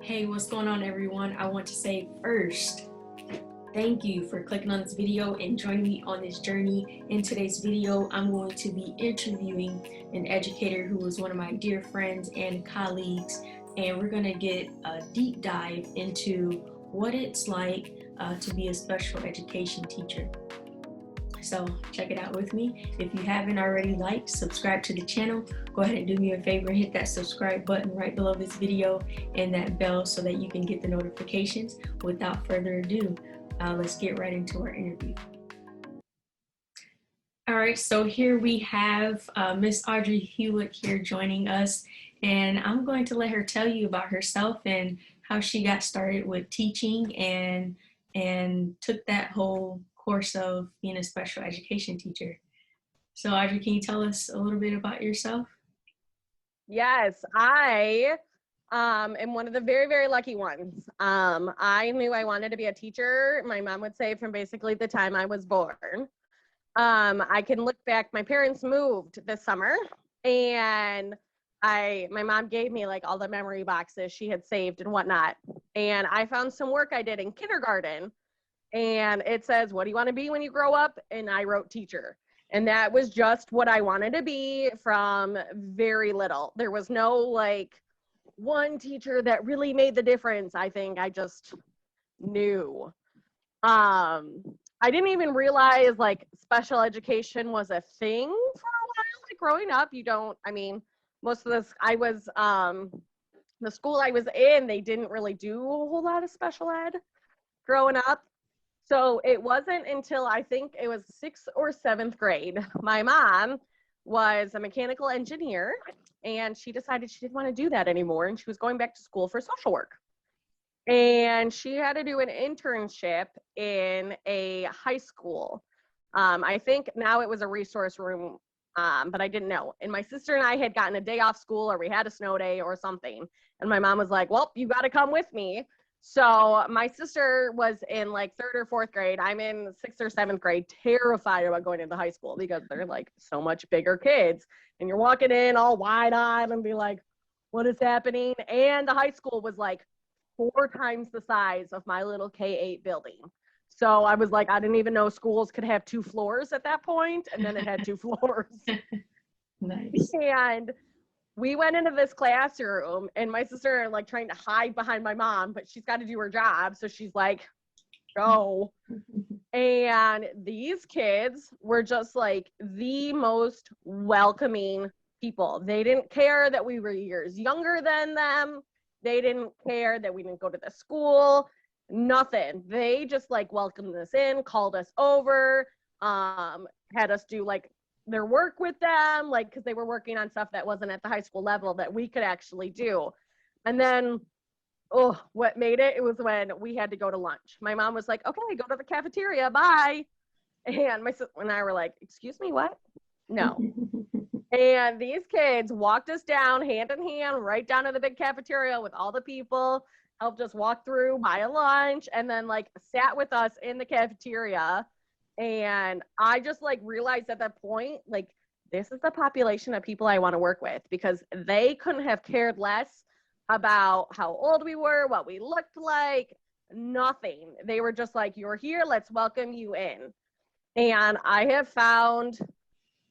Hey, what's going on, everyone? I want to say first, thank you for clicking on this video and joining me on this journey. In today's video, I'm going to be interviewing an educator who is one of my dear friends and colleagues, and we're going to get a deep dive into what it's like to be a special education teacher. So check it out with me. If you haven't already liked, subscribe to the channel. Go ahead and do me a favor, hit that subscribe button right below this video and that bell so that you can get the notifications. Without further ado, let's get right into our interview. All right, so here we have Miss Audree Hewitt here joining us, and I'm going to let her tell you about herself and how she got started with teaching and took that whole course of being a special education teacher. So Audree, can you tell us a little bit about yourself? Yes, I am one of the very, very lucky ones. I knew I wanted to be a teacher. My mom would say from basically the time I was born. I can look back, my parents moved this summer and my mom gave me like all the memory boxes she had saved and whatnot. And I found some work I did in kindergarten and it says, what do you want to be when you grow up? And I wrote teacher. And that was just what I wanted to be from very little. There was no like one teacher that really made the difference. I think I just knew. I didn't even realize like special education was a thing for a while. Like growing up, most of this, the school I was in, they didn't really do a whole lot of special ed growing up. So it wasn't until I think it was 6th or 7th grade. My mom was a mechanical engineer and she decided she didn't want to do that anymore. And she was going back to school for social work. And she had to do an internship in a high school. I think now it was a resource room, but I didn't know. And my sister and I had gotten a day off school or we had a snow day or something. And my mom was like, well, you got to come with me. So my sister was in like 3rd or 4th grade. I'm in 6th or 7th grade, terrified about going into high school because they're like so much bigger kids. And you're walking in all wide-eyed and be like, what is happening? And the high school was like 4 times the size of my little K-8 building. So I was like, I didn't even know schools could have 2 floors at that point. And then it had 2 floors. Nice. And we went into this classroom and my sister like trying to hide behind my mom, but she's got to do her job. So she's like, go. And these kids were just like the most welcoming people. They didn't care that we were years younger than them. They didn't care that we didn't go to the school, nothing. They just like welcomed us in, called us over, had us do like their work with them, like, because they were working on stuff that wasn't at the high school level that we could actually do. And then, what made it was when we had to go to lunch. My mom was like, okay, go to the cafeteria, bye. And my sister and I were like, excuse me, what? No. And these kids walked us down hand in hand, right down to the big cafeteria with all the people, helped us walk through, buy a lunch, and then like sat with us in the cafeteria. And I just like realized at that point, like, this is the population of people I want to work with because they couldn't have cared less about how old we were, what we looked like, nothing. They were just like, you're here, let's welcome you in. And I have found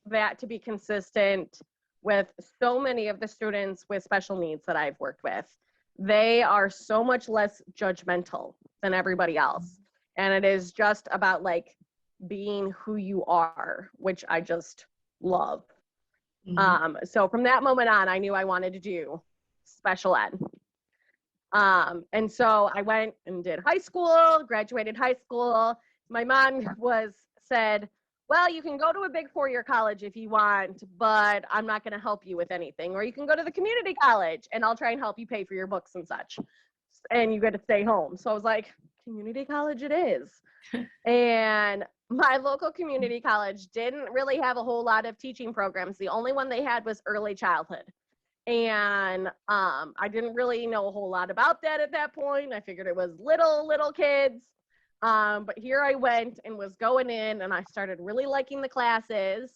that to be consistent with so many of the students with special needs that I've worked with. They are so much less judgmental than everybody else. And it is just about like being who you are, which I just love. So from that moment on, I knew I wanted to do special ed. And so I went and did high school, graduated high school. My mom said, well, you can go to a big 4-year college if you want, but I'm not going to help you with anything. Or you can go to the community college and I'll try and help you pay for your books and such. And you get to stay home. So I was like, community college it is. And my local community college didn't really have a whole lot of teaching programs. The only one they had was early childhood. And I didn't really know a whole lot about that at that point. I figured it was little kids. But here I went and was going in and I started really liking the classes.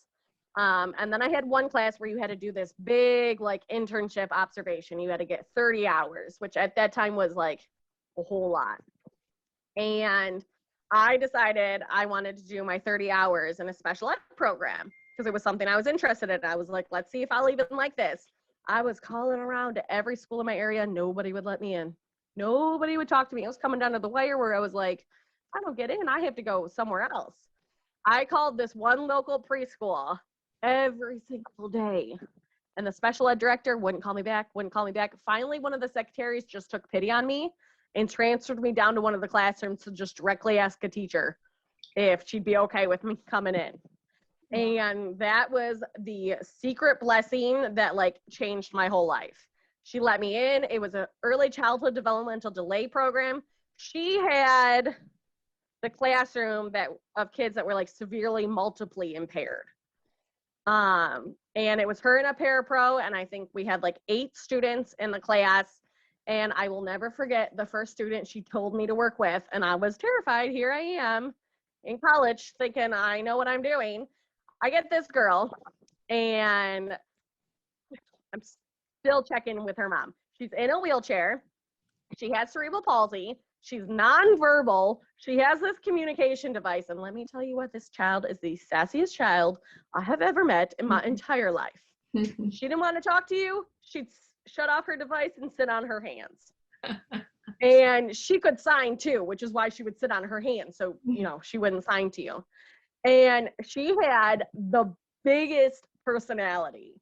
And then I had one class where you had to do this big like internship observation. You had to get 30 hours, which at that time was like a whole lot. And I decided I wanted to do my 30 hours in a special ed program because it was something I was interested in. I was like, let's see if I'll even like this. I was calling around to every school in my area. Nobody would let me in. Nobody would talk to me. It was coming down to the wire where I was like, I don't get in. I have to go somewhere else. I called this one local preschool every single day. And the special ed director wouldn't call me back. Finally, one of the secretaries just took pity on me and transferred me down to one of the classrooms to just directly ask a teacher if she'd be okay with me coming in. And that was the secret blessing that like changed my whole life. She let me in. It was an early childhood developmental delay program. She had the classroom of kids that were like severely multiply impaired. And it was her and a parapro, and I think we had like 8 students in the class. And I will never forget the first student she told me to work with, and I was terrified. Here I am in college thinking I know what I'm doing. I get this girl, and I'm still checking with her mom. She's in a wheelchair. She has cerebral palsy. She's nonverbal. She has this communication device. And let me tell you what, this child is the sassiest child I have ever met in my entire life. She didn't want to talk to you. She'd shut off her device and sit on her hands. And she could sign too, which is why she would sit on her hands. So, you know, she wouldn't sign to you. And she had the biggest personality.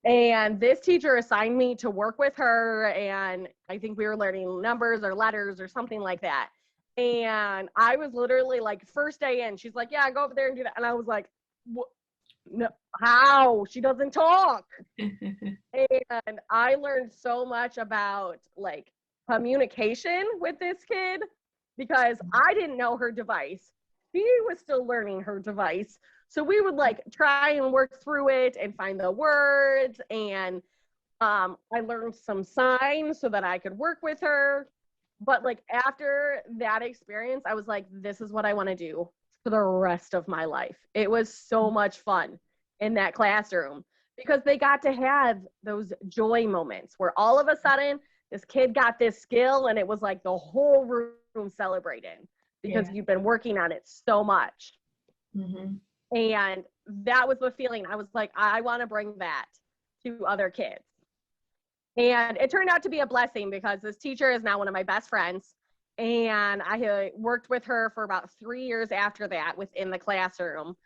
And this teacher assigned me to work with her, and I think we were learning numbers or letters or something like that. And I was literally like, first day in, she's like, yeah, go over there and do that. And I was like, no, how? She doesn't talk. And I learned so much about like communication with this kid because I didn't know her device. She was still learning her device. So we would like try and work through it and find the words. And I learned some signs so that I could work with her. But like after that experience, I was like, this is what I want to do for the rest of my life. It was so much fun in that classroom because they got to have those joy moments where all of a sudden this kid got this skill and it was like the whole room celebrating because you've been working on it so much. Mm-hmm. And that was the feeling. I was like, I want to bring that to other kids. And it turned out to be a blessing because this teacher is now one of my best friends. And I had worked with her for about 3 years after that within the classroom.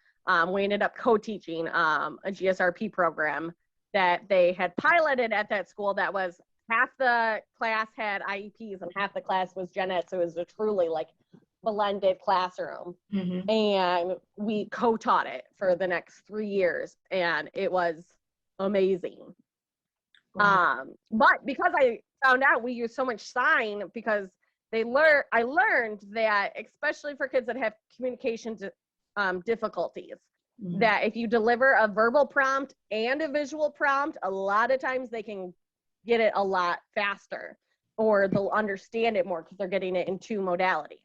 We ended up co-teaching a GSRP program that they had piloted at that school that was half the class had IEPs and half the class was gen ed. So it was a truly like blended classroom. Mm-hmm. And we co-taught it for the next 3 years and it was amazing. Wow. But because I found out we use so much sign because I learned that especially for kids that have communication difficulties, mm-hmm. that if you deliver a verbal prompt and a visual prompt, a lot of times they can get it a lot faster or they'll understand it more because they're getting it in 2 modalities.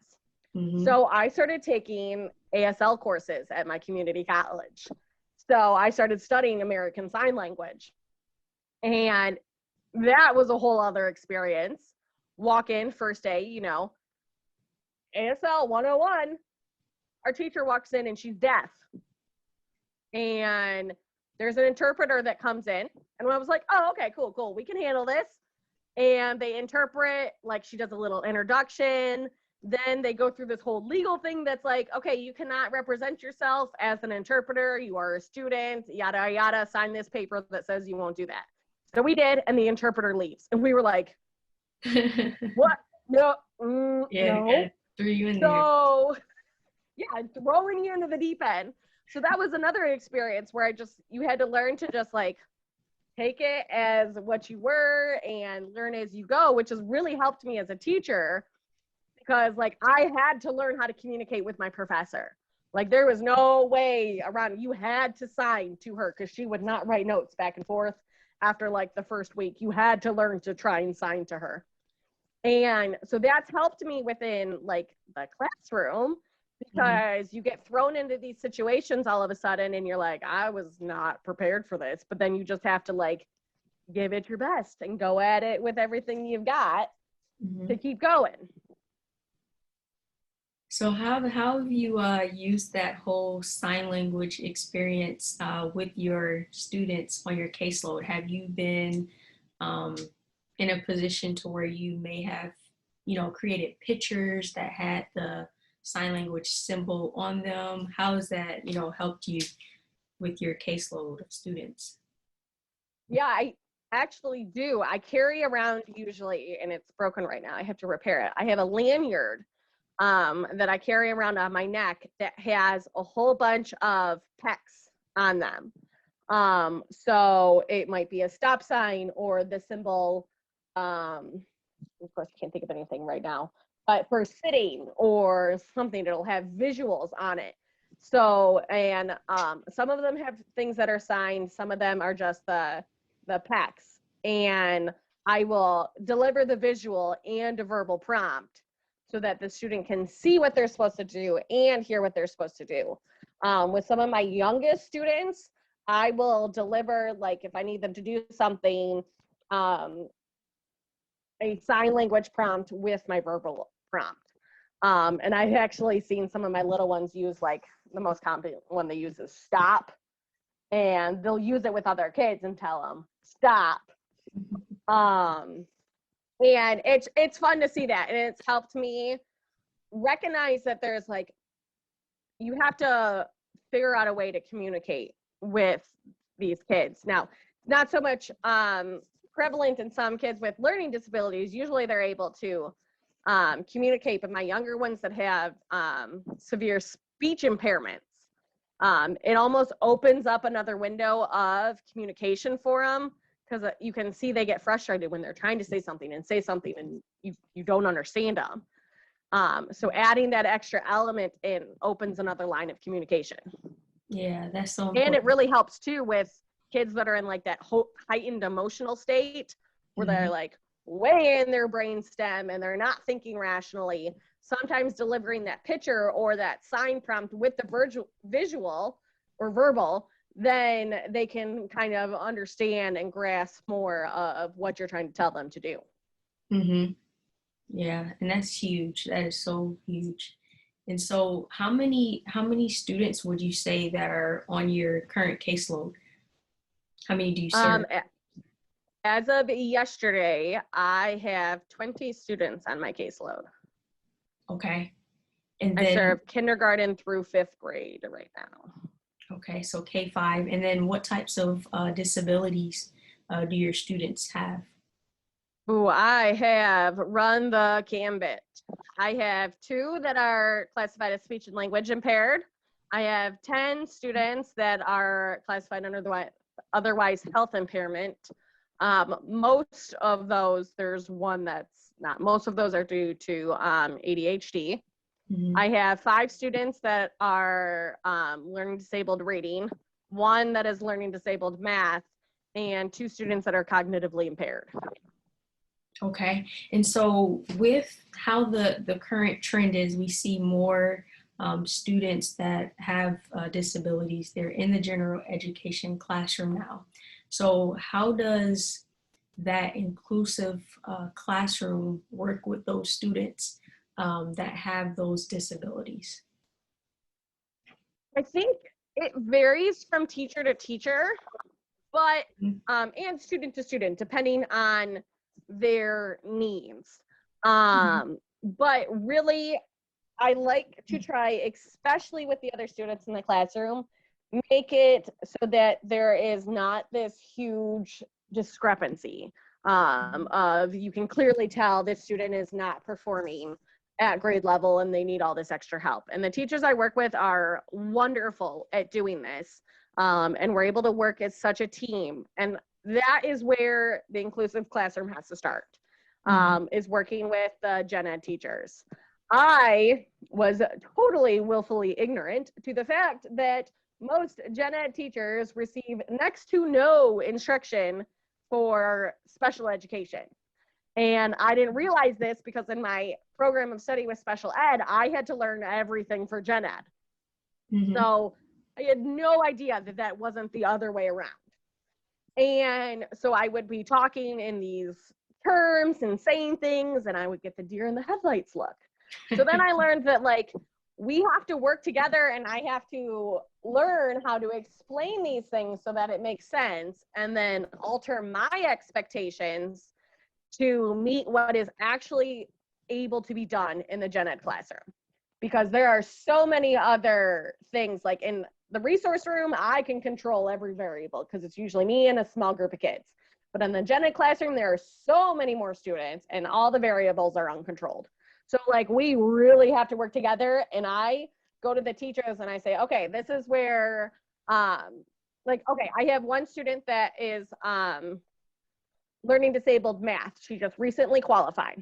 Mm-hmm. So I started taking ASL courses at my community college. So I started studying American Sign Language. And that was a whole other experience. Walk in first day, you know, ASL 101. Our teacher walks in and she's deaf. And there's an interpreter that comes in. And I was like, oh, okay, cool. We can handle this. And they interpret, like she does a little introduction. Then they go through this whole legal thing that's like, okay, you cannot represent yourself as an interpreter. You are a student, yada, yada, sign this paper that says you won't do that. So we did, and the interpreter leaves. And we were like, what? No, no. Threw you in so, there. Yeah, throwing you into the deep end. So that was another experience where you had to learn to just like take it as what you were and learn as you go, which has really helped me as a teacher. Because like I had to learn how to communicate with my professor. Like there was no way around. You had to sign to her because she would not write notes back and forth after like the first week. You had to learn to try and sign to her. And so that's helped me within like the classroom because you get thrown into these situations all of a sudden and you're like, I was not prepared for this. But then you just have to like give it your best and go at it with everything you've got to keep going. So how have you used that whole sign language experience with your students on your caseload? Have you been in a position to where you may have, created pictures that had the sign language symbol on them? How has that, helped you with your caseload of students? Yeah, I actually do. I carry around usually, and it's broken right now. I have to repair it. I have a lanyard that I carry around on my neck that has a whole bunch of PECs on them. So it might be a stop sign or the symbol. Of course, I can't think of anything right now, but for sitting or something, it'll have visuals on it. So, and some of them have things that are signed. Some of them are just the PECs. And I will deliver the visual and a verbal prompt so that the student can see what they're supposed to do and hear what they're supposed to do. With some of my youngest students, I will deliver, like if I need them to do something, a sign language prompt with my verbal prompt. And I've actually seen some of my little ones use, like the most common one they use is stop. And they'll use it with other kids and tell them stop. And it's fun to see that. And it's helped me recognize that there's like, you have to figure out a way to communicate with these kids. Now, not so much prevalent in some kids with learning disabilities. Usually they're able to communicate, but my younger ones that have severe speech impairments, it almost opens up another window of communication for them, because you can see they get frustrated when they're trying to say something and you don't understand them. So adding that extra element in opens another line of communication. Yeah, that's so important. And it really helps too with kids that are in like that heightened emotional state where they're like way in their brain stem and they're not thinking rationally. Sometimes delivering that picture or that sign prompt with the visual or verbal, then they can kind of understand and grasp more of what you're trying to tell them to do. Yeah, and that's huge. That is so huge. And so how many students would you say that are on your current caseload? How many do you serve? As of yesterday, I have 20 students on my caseload. Okay. And then I serve kindergarten through 5th grade right now. Okay, so K-5. And then what types of disabilities do your students have? Oh, I have run the gambit. I have 2 that are classified as speech and language impaired. I have 10 students that are classified under the otherwise health impairment. Most of those, there's one that's not. Most of those are due to ADHD. I have 5 students that are learning disabled reading, 1 that is learning disabled math, and 2 students that are cognitively impaired. Okay, and so with how the current trend is, we see more students that have disabilities. They're in the general education classroom now. So how does that inclusive classroom work with those students that have those disabilities? I think it varies from teacher to teacher, but and student to student, depending on their needs. But really, I like to try, especially with the other students in the classroom, make it so that there is not this huge discrepancy of you can clearly tell this student is not performing at grade level and they need all this extra help. And the teachers I work with are wonderful at doing this. And we're able to work as such a team. And that is where the inclusive classroom has to start, is working with the gen ed teachers. I was totally willfully ignorant to the fact that most gen ed teachers receive next to no instruction for special education. And I didn't realize this because in my program of study with special ed, I had to learn everything for gen ed. Mm-hmm. So I had no idea that that wasn't the other way around. And so I would be talking in these terms and saying things, and I would get the deer in the headlights look. So then I learned that like we have to work together, and I have to learn how to explain these things so that it makes sense, and then alter my expectations to meet what is actually able to be done in the gen ed classroom. Because there are so many other things, like in the resource room, I can control every variable because it's usually me and a small group of kids. But in the gen ed classroom, there are so many more students and all the variables are uncontrolled. So like we really have to work together, and I go to the teachers and I say, okay, this is where, okay, I have one student that is learning disabled math. She just recently qualified.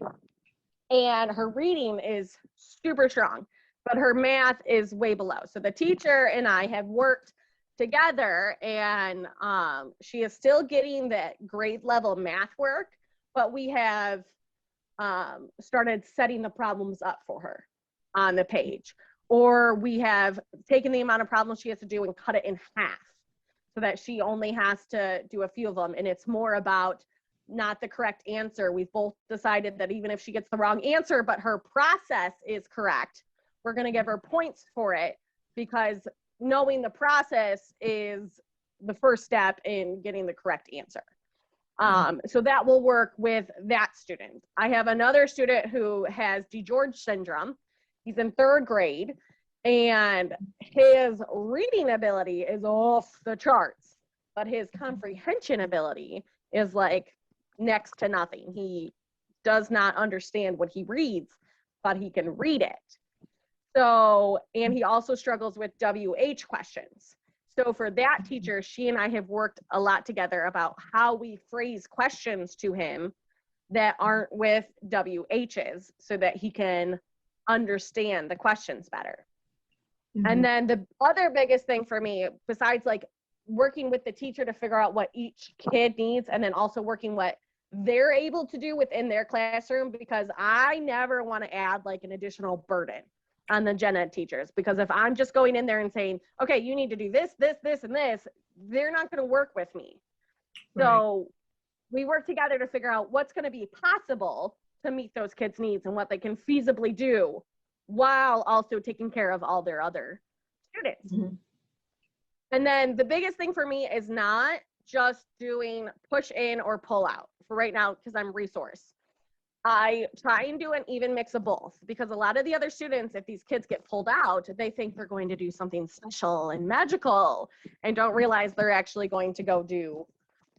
And her reading is super strong, but her math is way below. So the teacher and I have worked together, and she is still getting that grade level math work, but we have started setting the problems up for her on the page. Or we have taken the amount of problems she has to do and cut it in half so that she only has to do a few of them. And it's more about not the correct answer. We've both decided that even if she gets the wrong answer, but her process is correct, we're going to give her points for it, because knowing the process is the first step in getting the correct answer. So that will work with that student. I have another student who has DiGeorge syndrome. He's in 3rd grade, and his reading ability is off the charts, but his comprehension ability is like next to nothing. He does not understand what he reads, but he can read it. So, and he also struggles with WH questions. So for that teacher, she and I have worked a lot together about how we phrase questions to him that aren't with WHs so that he can understand the questions better. Mm-hmm. And then the other biggest thing for me, besides like working with the teacher to figure out what each kid needs, and then also working what they're able to do within their classroom, because I never want to add like an additional burden on the gen ed teachers, because if I'm just going in there and saying, okay, you need to do this, this, this, and this, they're not going to work with me. Right. So we work together to figure out what's going to be possible to meet those kids' needs and what they can feasibly do while also taking care of all their other students. Mm-hmm. And then the biggest thing for me is not just doing push in or pull out for right now, because I'm resource. I try and do an even mix of both, because a lot of the other students, if these kids get pulled out, they think they're going to do something special and magical and don't realize they're actually going to go do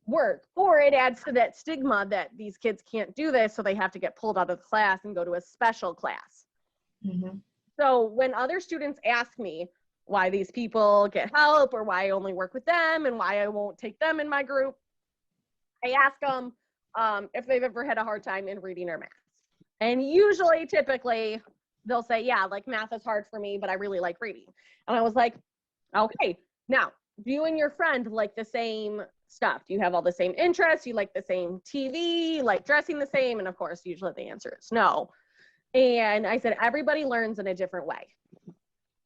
work. Or it adds to that stigma that these kids can't do this, so they have to get pulled out of the class and go to a special class. Mm-hmm. So when other students ask me why these people get help, or why I only work with them, and why I won't take them in my group, I ask them if they've ever had a hard time in reading or math. And usually, typically, they'll say, yeah, like math is hard for me, but I really like reading. And I was like, okay, now, do you and your friend like the same stuff? Do you have all the same interests? You like the same TV? You like dressing the same? And of course, usually the answer is no. And I said, everybody learns in a different way.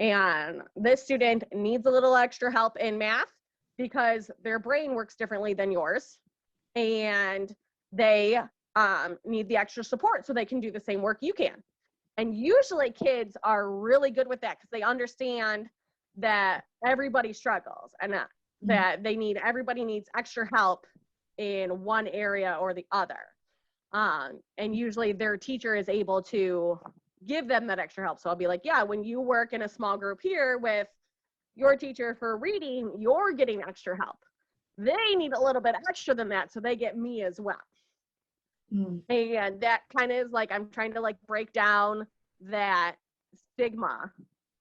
And this student needs a little extra help in math because their brain works differently than yours. And they need the extra support so they can do the same work you can. And usually kids are really good with that because they understand that everybody struggles, and that everybody needs extra help in one area or the other. And usually their teacher is able to give them that extra help. So I'll be like, yeah, when you work in a small group here with your teacher for reading, you're getting extra help. They need a little bit extra than that, so they get me as well. Mm. And that kind of is like, I'm trying to like break down that stigma,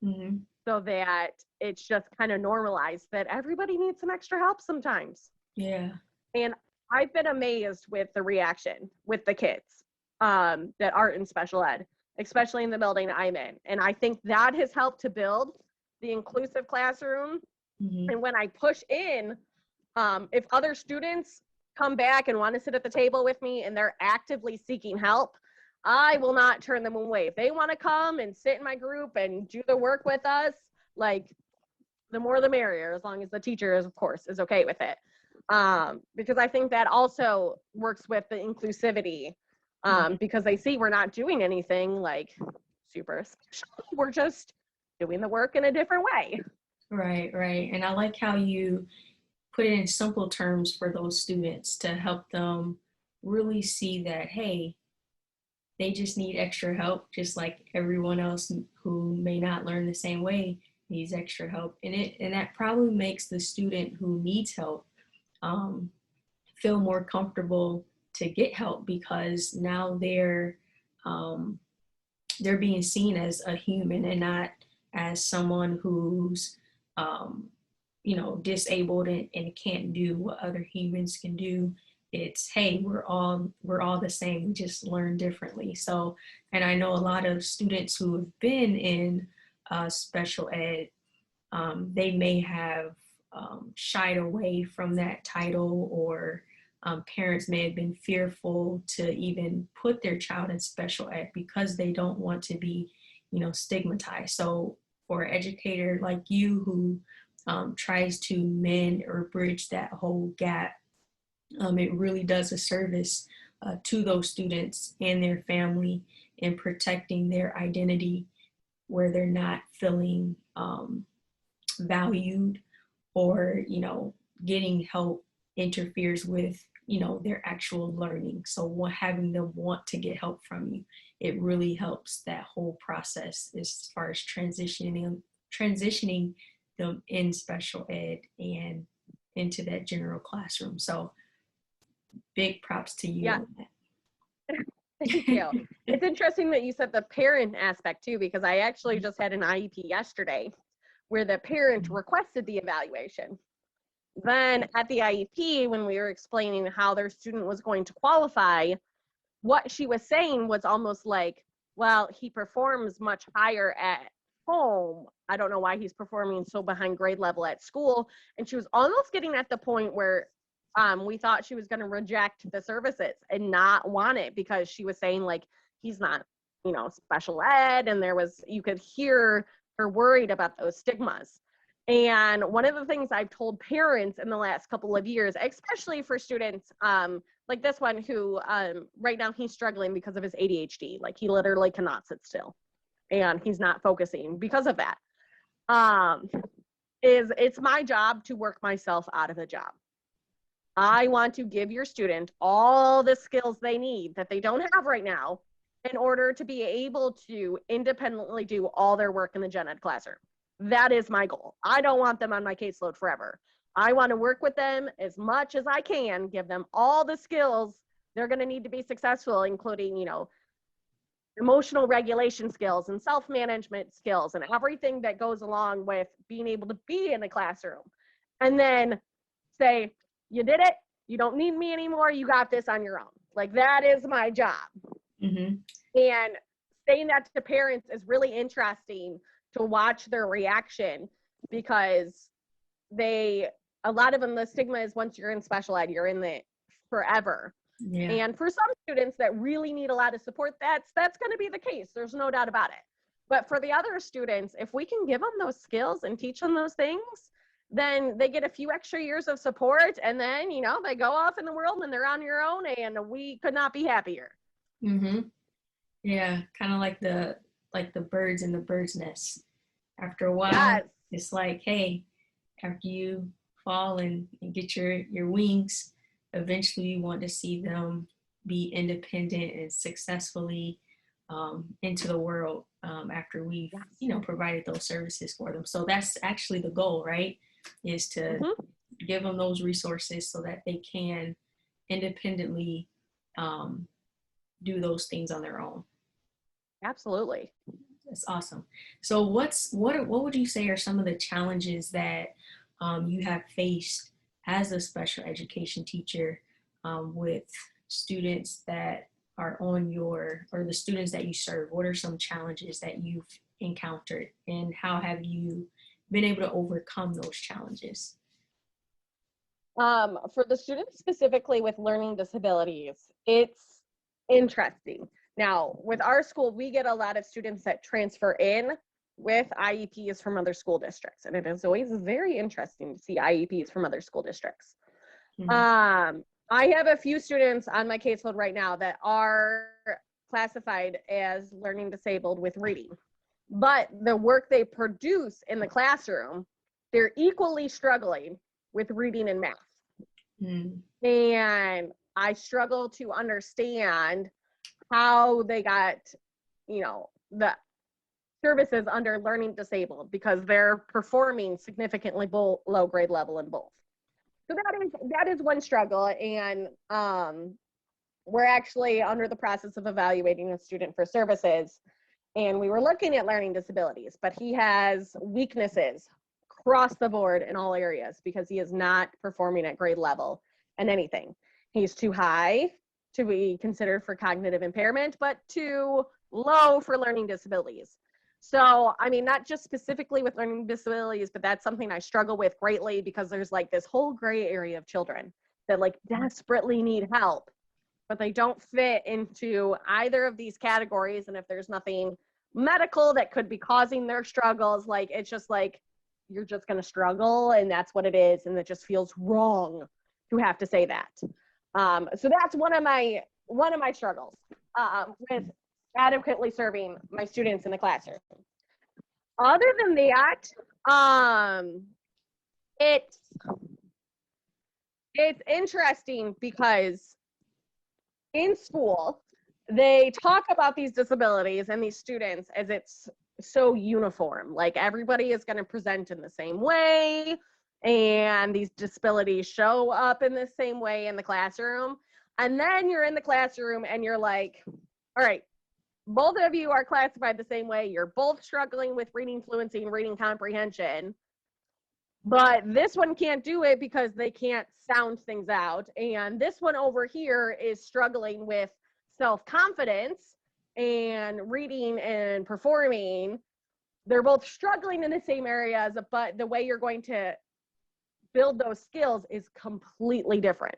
mm-hmm. so that it's just kind of normalized that everybody needs some extra help sometimes. Yeah. And I've been amazed with the reaction with the kids that aren't in special ed, especially in the building I'm in. And I think that has helped to build the inclusive classroom. Mm-hmm. And when I push in, if other students come back and want to sit at the table with me and they're actively seeking help, I will not turn them away. If they want to come and sit in my group and do the work with us, like, the more the merrier, as long as the teacher is, of course, is okay with it. Because I think that also works with the inclusivity, because they see we're not doing anything like super special. We're just doing the work in a different way. Right, right. And I like how you put it in simple terms for those students to help them really see that, hey, they just need extra help, just like everyone else who may not learn the same way needs extra help. And that probably makes the student who needs help feel more comfortable to get help, because now they're being seen as a human and not as someone who's disabled and can't do what other humans can do. It's, hey, we're all the same, we just learn differently. So, and I know a lot of students who have been in special ed, they may have shied away from that title, or parents may have been fearful to even put their child in special ed because they don't want to be, stigmatized. So for an educator like you who tries to mend or bridge that whole gap, it really does a service to those students and their family in protecting their identity, where they're not feeling valued, or getting help interferes with their actual learning. So having them want to get help from you, it really helps that whole process as far as transitioning them in special ed and into that general classroom. So big props to you. Yeah. On that. Thank you. It's interesting that you said the parent aspect too, because I actually just had an IEP yesterday where the parent requested the evaluation. Then at the IEP, when we were explaining how their student was going to qualify, what she was saying was almost like, well, he performs much higher at home. I don't know why he's performing so behind grade level at school. And she was almost getting at the point where we thought she was going to reject the services and not want it, because she was saying like, he's not, special ed. And you could hear her worried about those stigmas. And one of the things I've told parents in the last couple of years, especially for students like this one who right now he's struggling because of his ADHD, like he literally cannot sit still and he's not focusing because of that, is it's my job to work myself out of a job. I want to give your student all the skills they need that they don't have right now in order to be able to independently do all their work in the gen ed classroom. That is my goal. I don't want them on my caseload forever. I want to work with them as much as I can, give them all the skills they're going to need to be successful, including, emotional regulation skills and self-management skills and everything that goes along with being able to be in the classroom. And then say, you did it. You don't need me anymore. You got this on your own. Like, that is my job. Mm-hmm. And saying that to parents is really interesting to watch their reaction, because a lot of them, the stigma is once you're in special ed, you're in it forever. Yeah. And for some students that really need a lot of support, that's going to be the case. There's no doubt about it. But for the other students, if we can give them those skills and teach them those things, then they get a few extra years of support, and then, they go off in the world and they're on your own, and we could not be happier. Mm-hmm. Yeah, kind of like the birds in the bird's nest. After a while, yes. It's like, hey, after you fall and get your wings, eventually you want to see them be independent and successfully into the world after we've, provided those services for them. So that's actually the goal, right? Is to give them those resources so that they can independently do those things on their own. Absolutely. That's awesome. So what would you say are some of the challenges that you have faced as a special education teacher with students that are or the students that you serve? What are some challenges that you've encountered, and how have you been able to overcome those challenges? For the students specifically with learning disabilities, it's interesting. Now, with our school, we get a lot of students that transfer in with IEPs from other school districts, and it is always very interesting to see IEPs from other school districts. I have a few students on my caseload right now that are classified as learning disabled with reading, but the work they produce in the classroom, they're equally struggling with reading and math. And I struggle to understand how they got, the services under learning disabled, because they're performing significantly below grade level in both. So that is one struggle, and we're actually under the process of evaluating a student for services, and we were looking at learning disabilities, but he has weaknesses across the board in all areas because he is not performing at grade level in anything. He's too high to be considered for cognitive impairment, but too low for learning disabilities. So, I mean, not just specifically with learning disabilities, but that's something I struggle with greatly, because there's like this whole gray area of children that like desperately need help, but they don't fit into either of these categories. And if there's nothing medical that could be causing their struggles, like, it's just like, you're just going to struggle, and that's what it is. And it just feels wrong to have to say that. So that's one of my struggles with adequately serving my students in the classroom. Other than that, it's interesting because in school, they talk about these disabilities and these students as it's so uniform. Like, everybody is going to present in the same way, and these disabilities show up in the same way in the classroom. And then you're in the classroom and you're like, all right, both of you are classified the same way. You're both struggling with reading fluency and reading comprehension, but this one can't do it because they can't sound things out. And this one over here is struggling with self-confidence and reading and performing. They're both struggling in the same areas, but the way you're going to build those skills is completely different.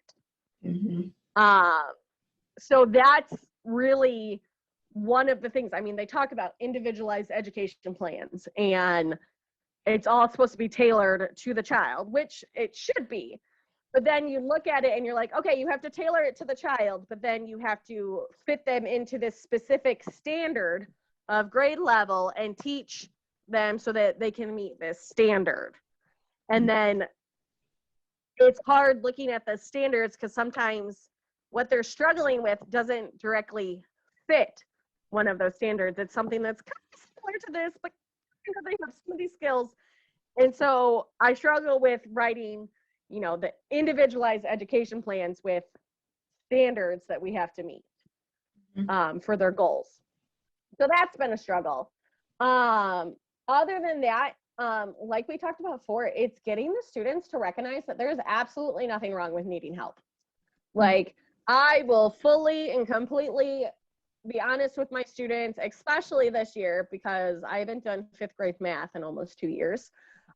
So that's really one of the things. I mean, they talk about individualized education plans, and it's all supposed to be tailored to the child, which it should be. But then you look at it and you're like, okay, you have to tailor it to the child, but then you have to fit them into this specific standard of grade level and teach them so that they can meet this standard. And then it's hard looking at the standards because sometimes what they're struggling with doesn't directly fit one of those standards. It's something that's kind of similar to this, but they have some of these skills. And so I struggle with writing, the individualized education plans with standards that we have to meet for their goals. So that's been a struggle. Other than that, like we talked about before, it's getting the students to recognize that there's absolutely nothing wrong with needing help. Like, I will fully and completely be honest with my students, especially this year, because I haven't done 5th grade math in almost 2 years,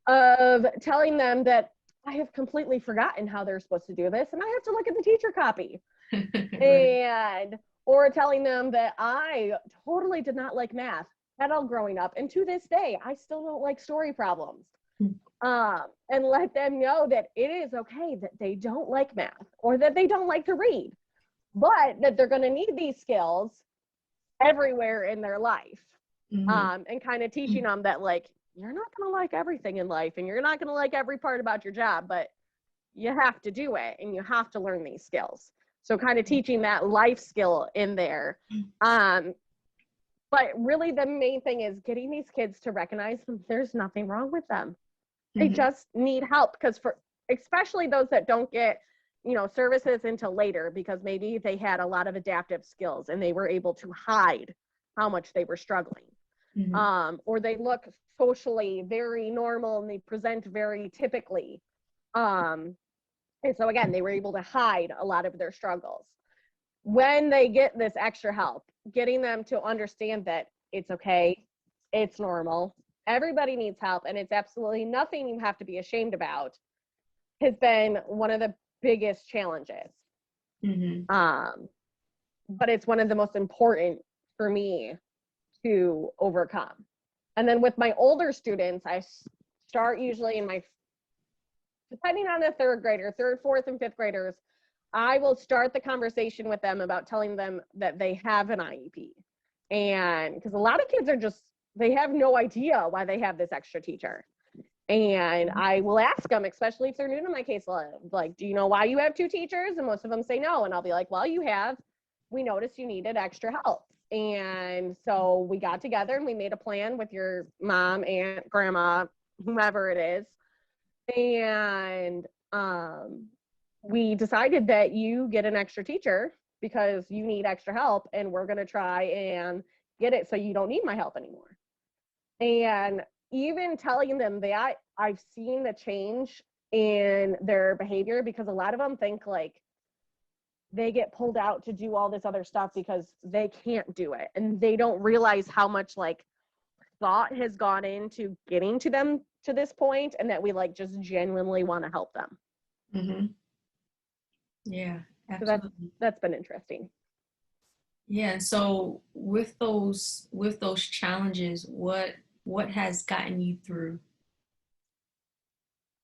of telling them that I have completely forgotten how they're supposed to do this, and I have to look at the teacher copy. Or telling them that I totally did not like math at all growing up, and to this day, I still don't like story problems. And let them know that it is okay that they don't like math or that they don't like to read, but that they're going to need these skills everywhere in their life. And kind of teaching them that, like, you're not going to like everything in life, and you're not going to like every part about your job, but you have to do it, and you have to learn these skills. So kind of teaching that life skill in there. But really the main thing is getting these kids to recognize that there's nothing wrong with them. They just need help, because especially those that don't get, services until later, because maybe they had a lot of adaptive skills and they were able to hide how much they were struggling. Or they look socially very normal and they present very typically. And so again, they were able to hide a lot of their struggles. When they get this extra help, getting them to understand that it's okay, it's normal, everybody needs help, and it's absolutely nothing you have to be ashamed about. has been one of the biggest challenges. But it's one of the most important for me to overcome. And then with my older students, I start usually in my, depending on the third grader, third, fourth, and fifth graders, I will start the conversation with them about telling them that they have an IEP. And because a lot of kids are just, they have no idea why they have this extra teacher. And I will ask them, especially if they're new to my caseload, like, do you know why you have two teachers? And most of them say no. And I'll be like, well, we noticed you needed extra help. And so we got together and we made a plan with your mom, aunt, grandma, whomever it is. And we decided that you get an extra teacher because you need extra help, and we're going to try and get it so you don't need my help anymore. And even telling them that, I've seen the change in their behavior, because a lot of them think like they get pulled out to do all this other stuff because they can't do it. And they don't realize how much like thought has gone into getting to them to this point, and that we like just genuinely want to help them. Yeah, absolutely. So that's been interesting. Yeah. So with those challenges, what has gotten you through?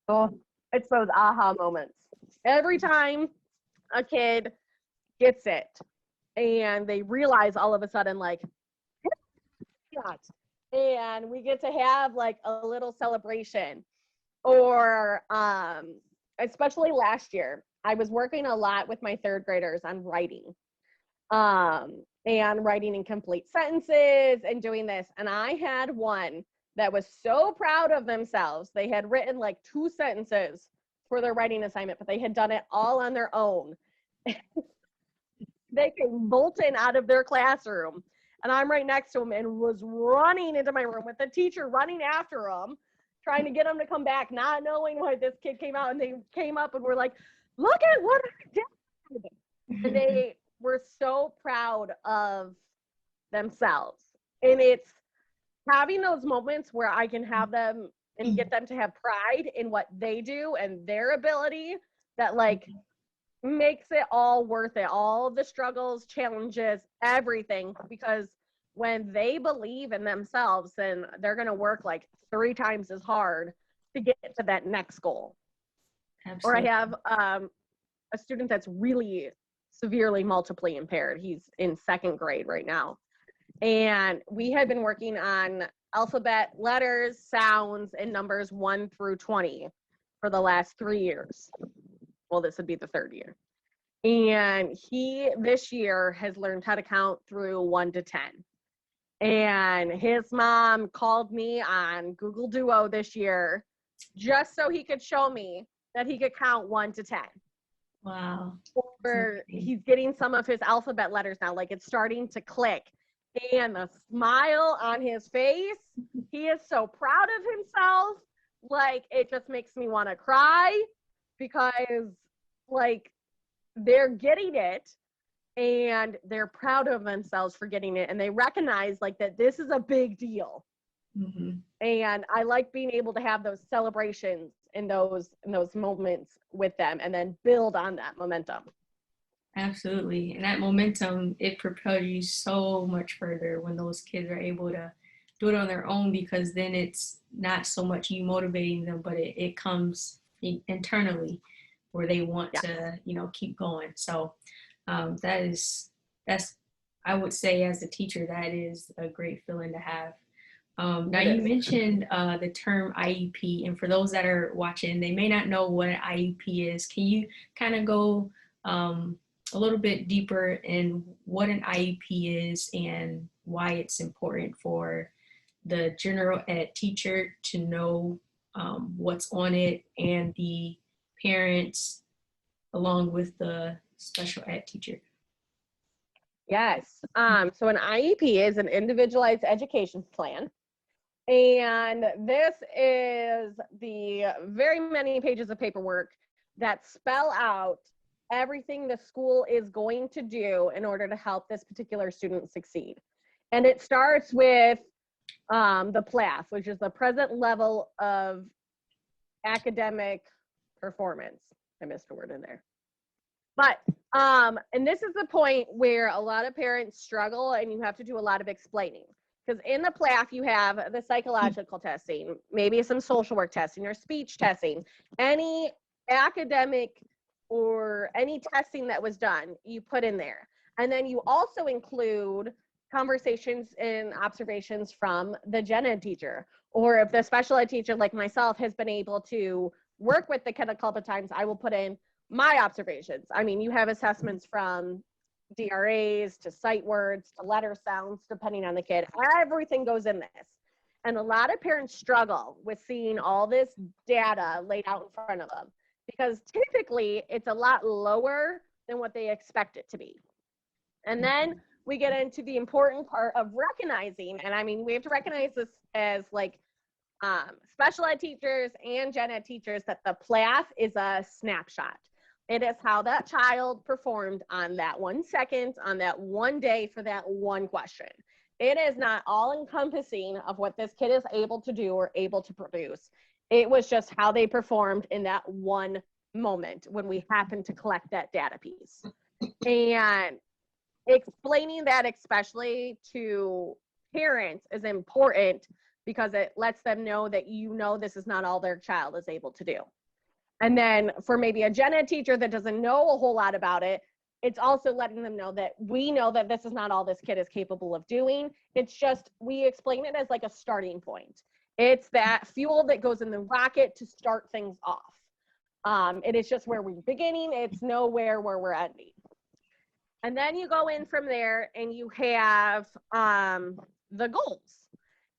Oh, it's those aha moments. Every time a kid gets it and they realize all of a sudden, like, and we get to have like a little celebration. Or especially last year, I was working a lot with my third graders on writing, and writing incomplete sentences and doing this. And I had one that was so proud of themselves. They had written like 2 sentences for their writing assignment, but they had done it all on their own. They came bolting out of their classroom, and I'm right next to them and was running into my room with the teacher running after them, trying to get them to come back, not knowing why this kid came out. And they came up and were like, look at what I did. And they were so proud of themselves. And it's having those moments where I can have them and get them to have pride in what they do and their ability, that like makes it all worth it. All the struggles, challenges, everything. Because when they believe in themselves, then they're going to work like 3 times as hard to get to that next goal. Absolutely. Or I have a student that's really severely multiply impaired. He's in 2nd grade right now. And we had been working on alphabet letters, sounds, and numbers 1 through 20 for the last 3 years. Well, this would be the 3rd year. And he, this year, has learned how to count through 1 to 10. And his mom called me on Google Duo this year just so he could show me that he could count 1 to 10. Wow. Or he's getting some of his alphabet letters now, like it's starting to click. And the smile on his face, he is so proud of himself. Like, it just makes me want to cry, because like they're getting it and they're proud of themselves for getting it. And they recognize like that this is a big deal. And I like being able to have those celebrations in those moments with them, and then build on that momentum. Absolutely. And that momentum, it propels you so much further when those kids are able to do it on their own, because then it's not so much you motivating them, but it comes internally where they want to, keep going. So that's, I would say as a teacher, that is a great feeling to have. Now you mentioned the term IEP, and for those that are watching, they may not know what an IEP is. Can you kind of go a little bit deeper in what an IEP is and why it's important for the general ed teacher to know what's on it, and the parents along with the special ed teacher? Yes. So an IEP is an individualized education plan. And this is the very many pages of paperwork that spell out everything the school is going to do in order to help this particular student succeed. And it starts with the PLAS, which is the present level of academic performance. I missed a word in there. But, and this is the point where a lot of parents struggle and you have to do a lot of explaining. Because in the PLAF, you have the psychological testing, maybe some social work testing or speech testing, any academic or any testing that was done, you put in there. And then you also include conversations and observations from the gen ed teacher. Or if the special ed teacher like myself has been able to work with the kid a couple of times, I will put in my observations. I mean, you have assessments from DRAs to sight words to letter sounds, depending on the kid. Everything goes in this. And a lot of parents struggle with seeing all this data laid out in front of them because typically it's a lot lower than what they expect it to be. And then we get into the important part of recognizing, and I mean, we have to recognize this as like special ed teachers and gen ed teachers, that the PLAF is a snapshot. It is how that child performed on that 1 second, on that one day for that one question. It is not all encompassing of what this kid is able to do or able to produce. It was just how they performed in that one moment when we happened to collect that data piece. And explaining that, especially to parents, is important because it lets them know that this is not all their child is able to do. And then for maybe a gen ed teacher that doesn't know a whole lot about it, it's also letting them know that we know that this is not all this kid is capable of doing. It's just, we explain it as like a starting point. It's that fuel that goes in the rocket to start things off. It is just where we're beginning. It's nowhere where we're ending. And then you go in from there and you have the goals.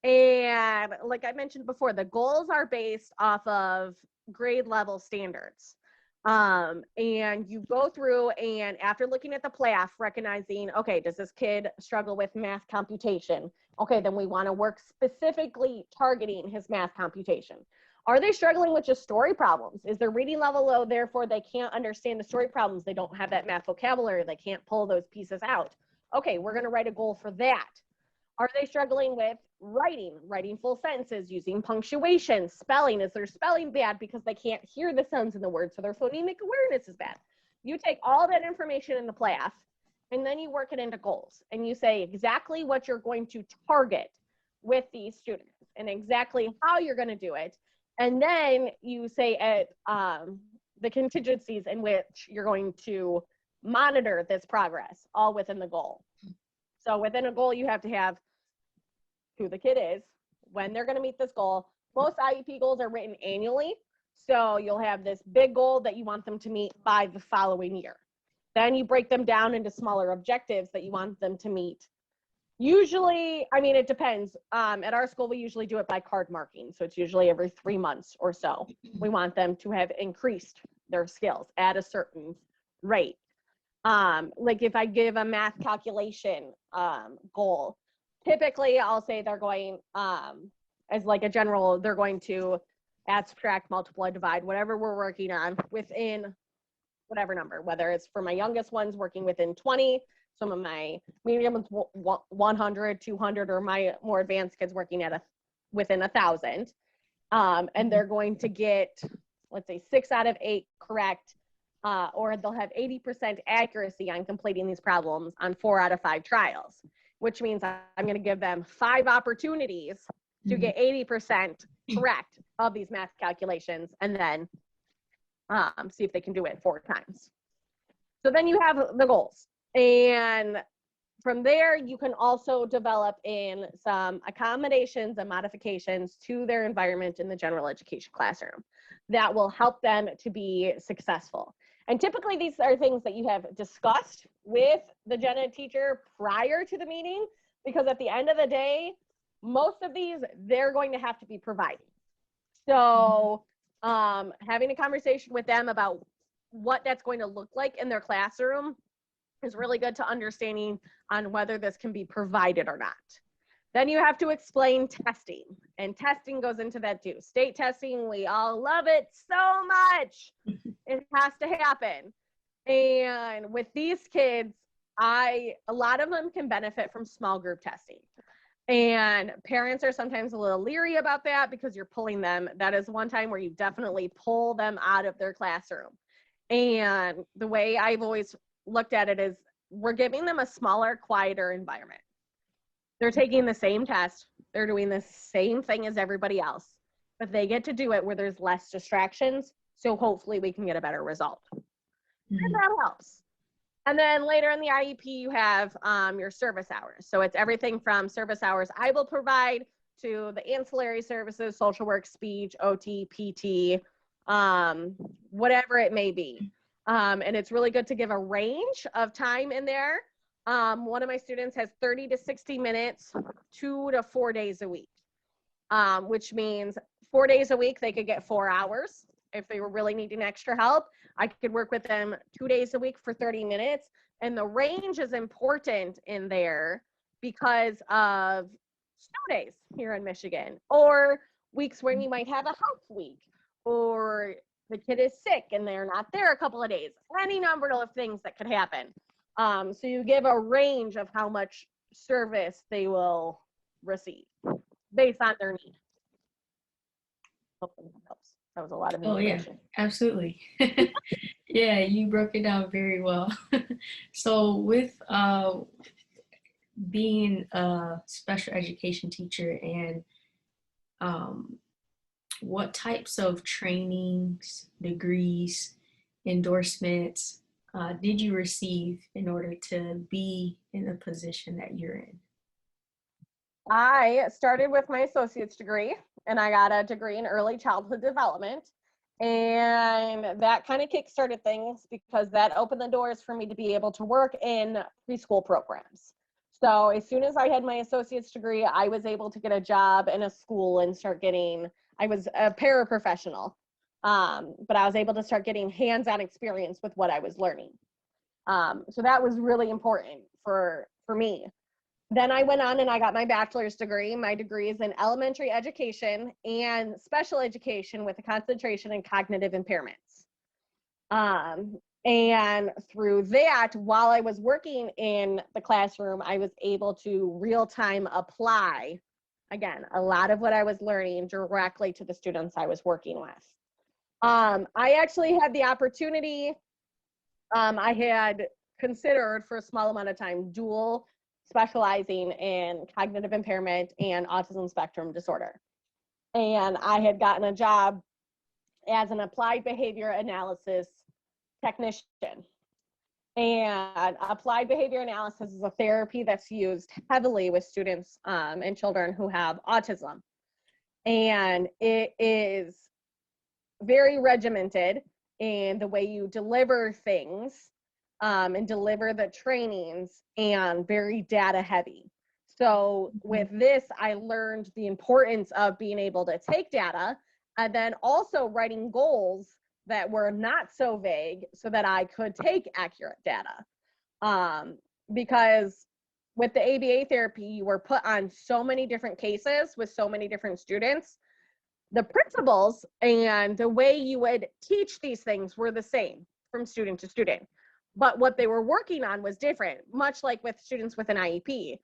And like I mentioned before, the goals are based off of grade level standards. And you go through, and after looking at the PLAF, recognizing, okay, does this kid struggle with math computation? Okay, then we want to work specifically targeting his math computation. Are they struggling with just story problems? Is their reading level low, therefore they can't understand the story problems? They don't have that math vocabulary. They can't pull those pieces out. Okay, we're going to write a goal for that. Are they struggling with writing full sentences, using punctuation, spelling? Is their spelling bad because they can't hear the sounds in the words, so their phonemic awareness is bad? You take all that information in the PLAF, and then you work it into goals, and you say exactly what you're going to target with these students and exactly how you're going to do it. And then you say at the contingencies in which you're going to monitor this progress, all within the goal. So within a goal, you have to have who the kid is, when they're going to meet this goal. Most IEP goals are written annually. So you'll have this big goal that you want them to meet by the following year. Then you break them down into smaller objectives that you want them to meet. Usually, I mean, it depends. At our school, we usually do it by card marking. So it's usually every 3 months or so. We want them to have increased their skills at a certain rate. Like if I give a math calculation goal, typically I'll say they're going, as like a general, they're going to add, subtract, multiply, divide, whatever we're working on within whatever number, whether it's for my youngest ones working within 20, some of my medium ones 100, 200, or my more advanced kids working at within 1,000. And they're going to get, let's say 6 out of 8 correct, or they'll have 80% accuracy on completing these problems on 4 out of 5 trials, which means I'm going to give them 5 opportunities to get 80% correct of these math calculations, and then see if they can do it 4 times. So then you have the goals. And from there, you can also develop in some accommodations and modifications to their environment in the general education classroom that will help them to be successful. And typically these are things that you have discussed with the gen ed teacher prior to the meeting, because at the end of the day, most of these, they're going to have to be providing. So having a conversation with them about what that's going to look like in their classroom is really good to understanding on whether this can be provided or not. Then you have to explain testing, and testing goes into that too. State testing, we all love it so much. It has to happen. And with these kids, a lot of them can benefit from small group testing. And parents are sometimes a little leery about that because you're pulling them. That is one time where you definitely pull them out of their classroom. And the way I've always looked at it is we're giving them a smaller, quieter environment. They're taking the same test. They're doing the same thing as everybody else, but they get to do it where there's less distractions. So hopefully we can get a better result. And that helps. And then later in the IEP, you have your service hours. So it's everything from service hours I will provide to the ancillary services, social work, speech, OT, PT, whatever it may be. And it's really good to give a range of time in there. One of my students has 30 to 60 minutes, 2 to 4 days a week, which means 4 days a week, they could get 4 hours. If they were really needing extra help, I could work with them 2 days a week for 30 minutes. And the range is important in there because of snow days here in Michigan, or weeks when you might have a health week, or the kid is sick and they're not there a couple of days, any number of things that could happen. So you give a range of how much service they will receive based on their need. Hopefully that helps. That was a lot of information. Oh yeah, absolutely. Yeah, you broke it down very well. So with being a special education teacher, and what types of trainings, degrees, endorsements did you receive in order to be in the position that you're in? I started with my associate's degree, and I got a degree in early childhood development. And that kind of kickstarted things because that opened the doors for me to be able to work in preschool programs. So as soon as I had my associate's degree, I was able to get a job in a school and start getting, I was a paraprofessional, but I was able to start getting hands-on experience with what I was learning. So that was really important for me. Then I went on and I got my bachelor's degree. My degree is in elementary education and special education with a concentration in cognitive impairments. And through that, while I was working in the classroom, I was able to real-time apply, again, a lot of what I was learning directly to the students I was working with. I actually had the opportunity, I had considered for a small amount of time dual specializing in cognitive impairment and autism spectrum disorder. And I had gotten a job as an applied behavior analysis technician. And applied behavior analysis is a therapy that's used heavily with students and children who have autism. And it is very regimented in the way you deliver things and deliver the trainings, and very data heavy. So with this, I learned the importance of being able to take data and then also writing goals that were not so vague so that I could take accurate data. Because with the ABA therapy, you were put on so many different cases with so many different students. The principles and the way you would teach these things were the same from student to student. But what they were working on was different, much like with students with an IEP.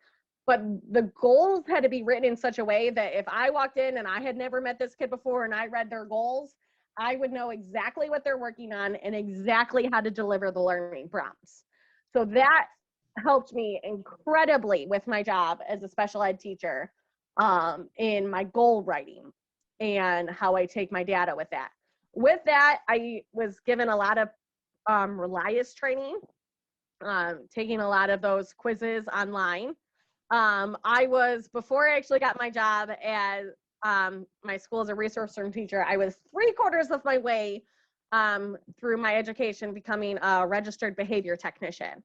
But the goals had to be written in such a way that if I walked in and I had never met this kid before and I read their goals, I would know exactly what they're working on and exactly how to deliver the learning prompts. So that helped me incredibly with my job as a special ed teacher in my goal writing and how I take my data with that. With that, I was given a lot of Relias training, taking a lot of those quizzes online. I was, before I actually got my job as my school as a resource room teacher, I was 3/4 of my way through my education becoming a registered behavior technician,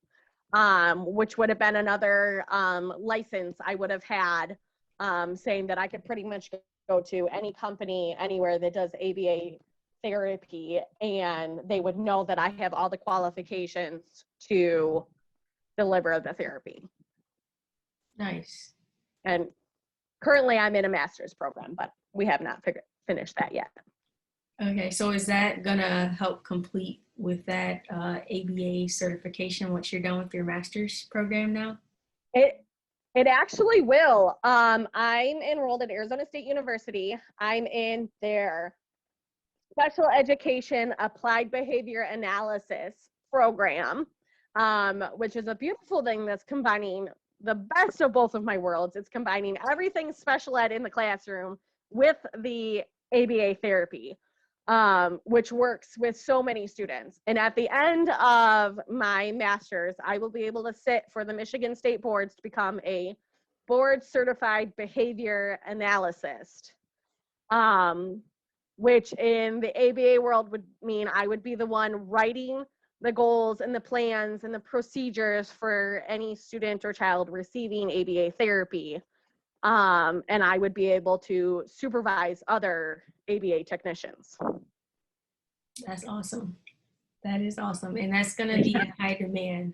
which would have been another license I would have had saying that I could pretty much go to any company anywhere that does ABA therapy and they would know that I have all the qualifications to deliver the therapy. Nice. And currently I'm in a master's program, but we have not finished that yet. Okay, so is that gonna help complete with that ABA certification once you're done with your master's program now? It It actually will. I'm enrolled at Arizona State University. I'm in their special education applied behavior analysis program, which is a beautiful thing that's combining the best of both of my worlds. It's combining everything special ed in the classroom with the ABA therapy, which works with so many students. And at the end of my master's, I will be able to sit for the Michigan State boards to become a board certified behavior analyst, which in the ABA world would mean I would be the one writing the goals and the plans and the procedures for any student or child receiving ABA therapy. And I would be able to supervise other ABA technicians. That's awesome. That is awesome. And that's going to be in high demand,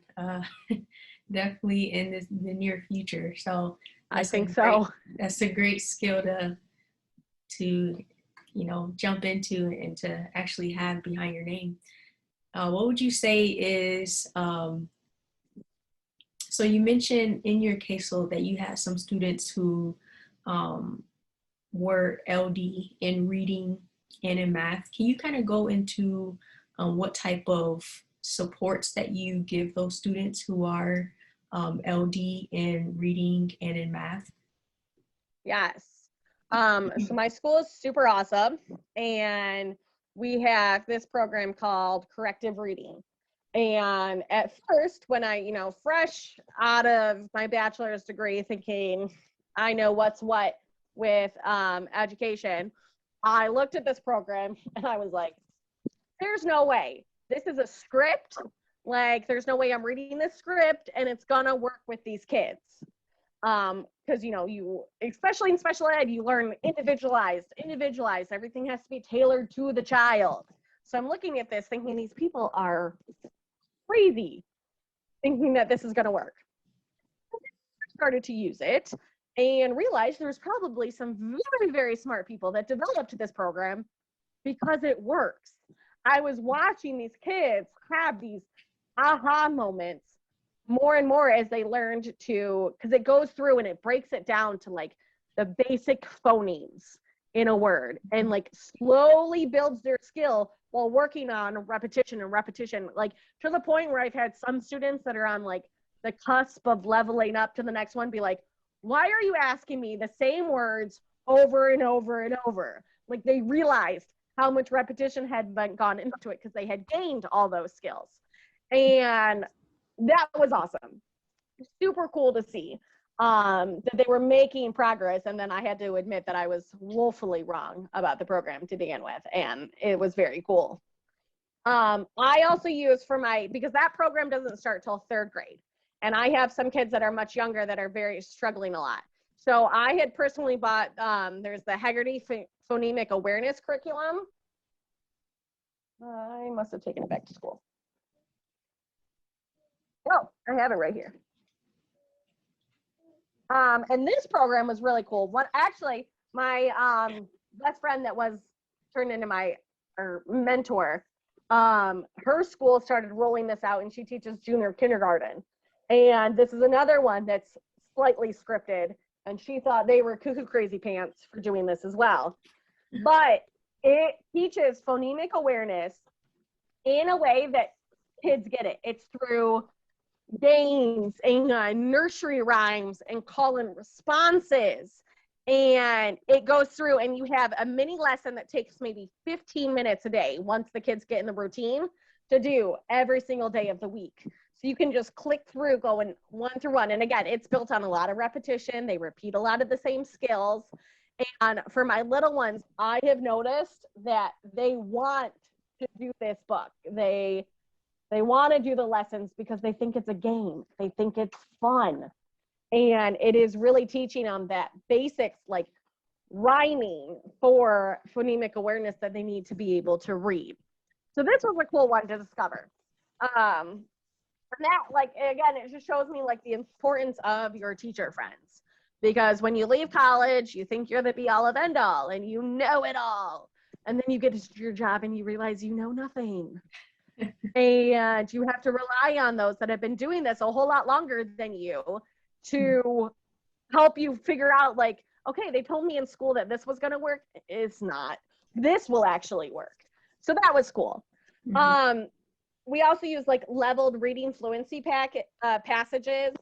definitely in the near future. So I think so. That's a great skill to jump into and to actually have behind your name. What would you say is, so you mentioned in your caseload that you had some students who were LD in reading and in math. Can you kind of go into what type of supports that you give those students who are LD in reading and in math? Yes. So my school is super awesome, and we have this program called corrective reading. And at first, when I, fresh out of my bachelor's degree, thinking I know what's what with education, I looked at this program and I was like, there's no way. This is a script. Like, there's no way I'm reading this script and it's gonna work with these kids. Because you, especially in special ed, you learn individualized. Everything has to be tailored to the child. So I'm looking at this thinking these people are crazy, thinking that this is going to work. I started to use it and realized there's probably some very, very smart people that developed this program because it works. I was watching these kids have these aha moments more and more as they learned to, because it goes through and it breaks it down to like the basic phonemes in a word and like slowly builds their skill while working on repetition, like to the point where I've had some students that are on like the cusp of leveling up to the next one be like, why are you asking me the same words over and over and over? Like they realized how much repetition had gone into it because they had gained all those skills. And that was awesome. Super cool to see that they were making progress. And then I had to admit that I was woefully wrong about the program to begin with. And it was very cool. I also use because that program doesn't start till 3rd grade. And I have some kids that are much younger that are very struggling a lot. So I had personally bought, there's the Haggerty Phonemic Awareness Curriculum. I must have taken it back to school. Oh, I have it right here. And this program was really cool. Actually, my best friend that was turned into my mentor, her school started rolling this out and she teaches junior kindergarten. And this is another one that's slightly scripted. And she thought they were cuckoo crazy pants for doing this as well. But it teaches phonemic awareness in a way that kids get it. It's through games and nursery rhymes and call and responses. And it goes through and you have a mini lesson that takes maybe 15 minutes a day once the kids get in the routine to do every single day of the week. So you can just click through going one through one. And again, it's built on a lot of repetition. They repeat a lot of the same skills. And for my little ones, I have noticed that they want to do this book. They want to do the lessons because they think it's a game. They think it's fun. And it is really teaching them that basics like rhyming for phonemic awareness that they need to be able to read. So this was a cool one to discover. And that, like, again, it just shows me like the importance of your teacher friends. Because when you leave college, you think you're the be all of end all and you know it all. And then you get to your job and you realize you know nothing. And you have to rely on those that have been doing this a whole lot longer than you to help you figure out like, okay, they told me in school that this was going to work. It's not. This will actually work. So that was cool. Mhm. We also use like leveled reading fluency passages.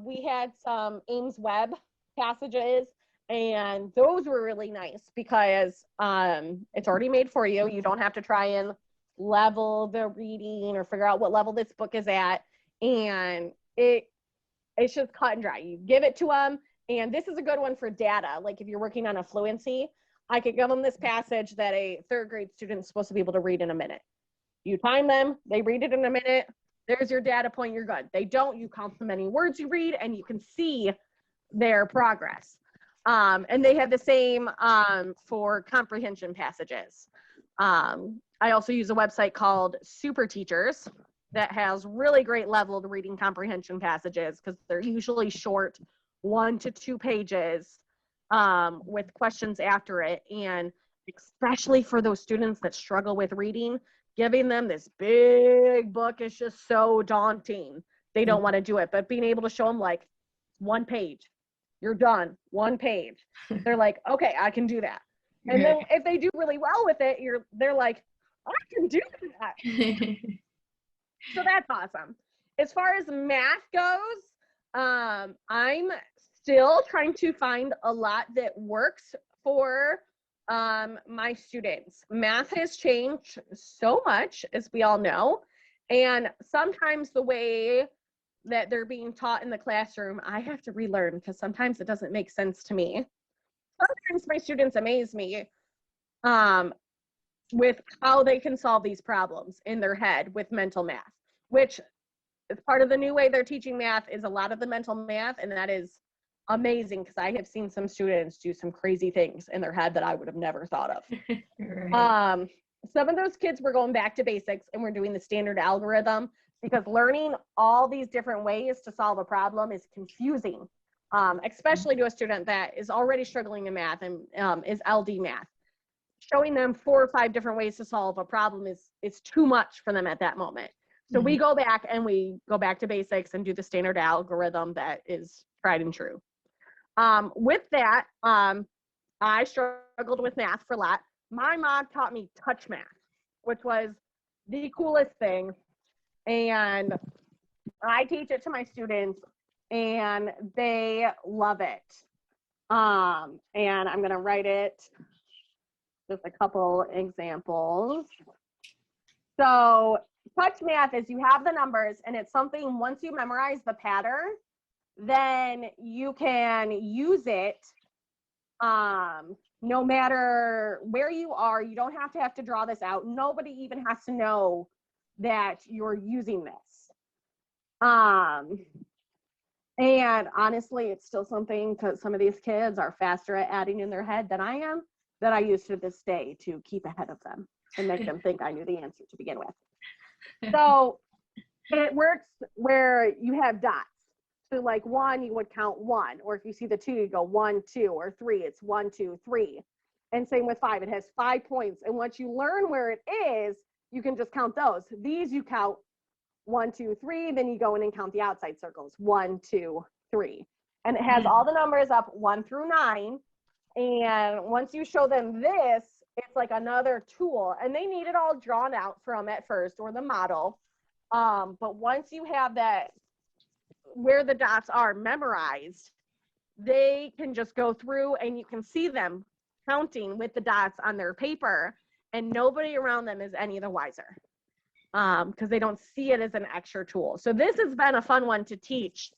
We had some Ames Web passages, and those were really nice because it's already made for you. You don't have to try and level the reading or figure out what level this book is at. And it's just cut and dry. You give it to them, and this is a good one for data. Like if you're working on a fluency, I could give them this passage that a third grade student is supposed to be able to read in a minute. You time them, they read it in a minute. There's your data point, you're good. They don't, you count the many words you read, and you can see their progress. And they have the same for comprehension passages. I also use a website called Super Teachers that has really great leveled reading comprehension passages because they're usually short, 1 to 2 pages with questions after it. And especially for those students that struggle with reading, giving them this big book is just so daunting. They don't want to do it, but being able to show them like 1 page, you're done, 1 page. They're like, okay, I can do that. And then if they do really well with it, they're like, I can do that. So that's awesome. As far as math goes, I'm still trying to find a lot that works for my students. Math has changed so much, as we all know, and sometimes the way that they're being taught in the classroom, I have to relearn because sometimes it doesn't make sense to me. Sometimes my students amaze me with how they can solve these problems in their head with mental math, which is part of the new way they're teaching math is a lot of the mental math, and that is amazing because I have seen some students do some crazy things in their head that I would have never thought of. Right. Some of those kids were going back to basics and we're doing the standard algorithm because learning all these different ways to solve a problem is confusing, especially to a student that is already struggling in math and is LD math. Showing them 4 or 5 different ways to solve a problem is too much for them at that moment. So we go back and we go back to basics and do the standard algorithm that is tried and true. With that, I struggled with math for a lot. My mom taught me touch math, which was the coolest thing. And I teach it to my students and they love it. And I'm going to write it, just a couple examples. So touch math is you have the numbers and it's something once you memorize the pattern, then you can use it no matter where you are. You don't have to draw this out. Nobody even has to know that you're using this. And honestly, it's still something because some of these kids are faster at adding in their head than I am, that I use to this day to keep ahead of them and make them think I knew the answer to begin with. So it works where you have dots. So like 1, you would count 1, or if you see the 2, you go 1, 2, or 3, it's 1, 2, 3. And same with 5, it has 5 points. And once you learn where it is, you can just count those. These you count 1, 2, 3, then you go in and count the outside circles, 1, 2, 3. And it has all the numbers up 1 through 9. And once you show them this, it's like another tool. And they need it all drawn out from at first, or the model. But once you have that, where the dots are memorized, they can just go through and you can see them counting with the dots on their paper, and nobody around them is any the wiser because they don't see it as an extra tool. So this has been a fun one to teach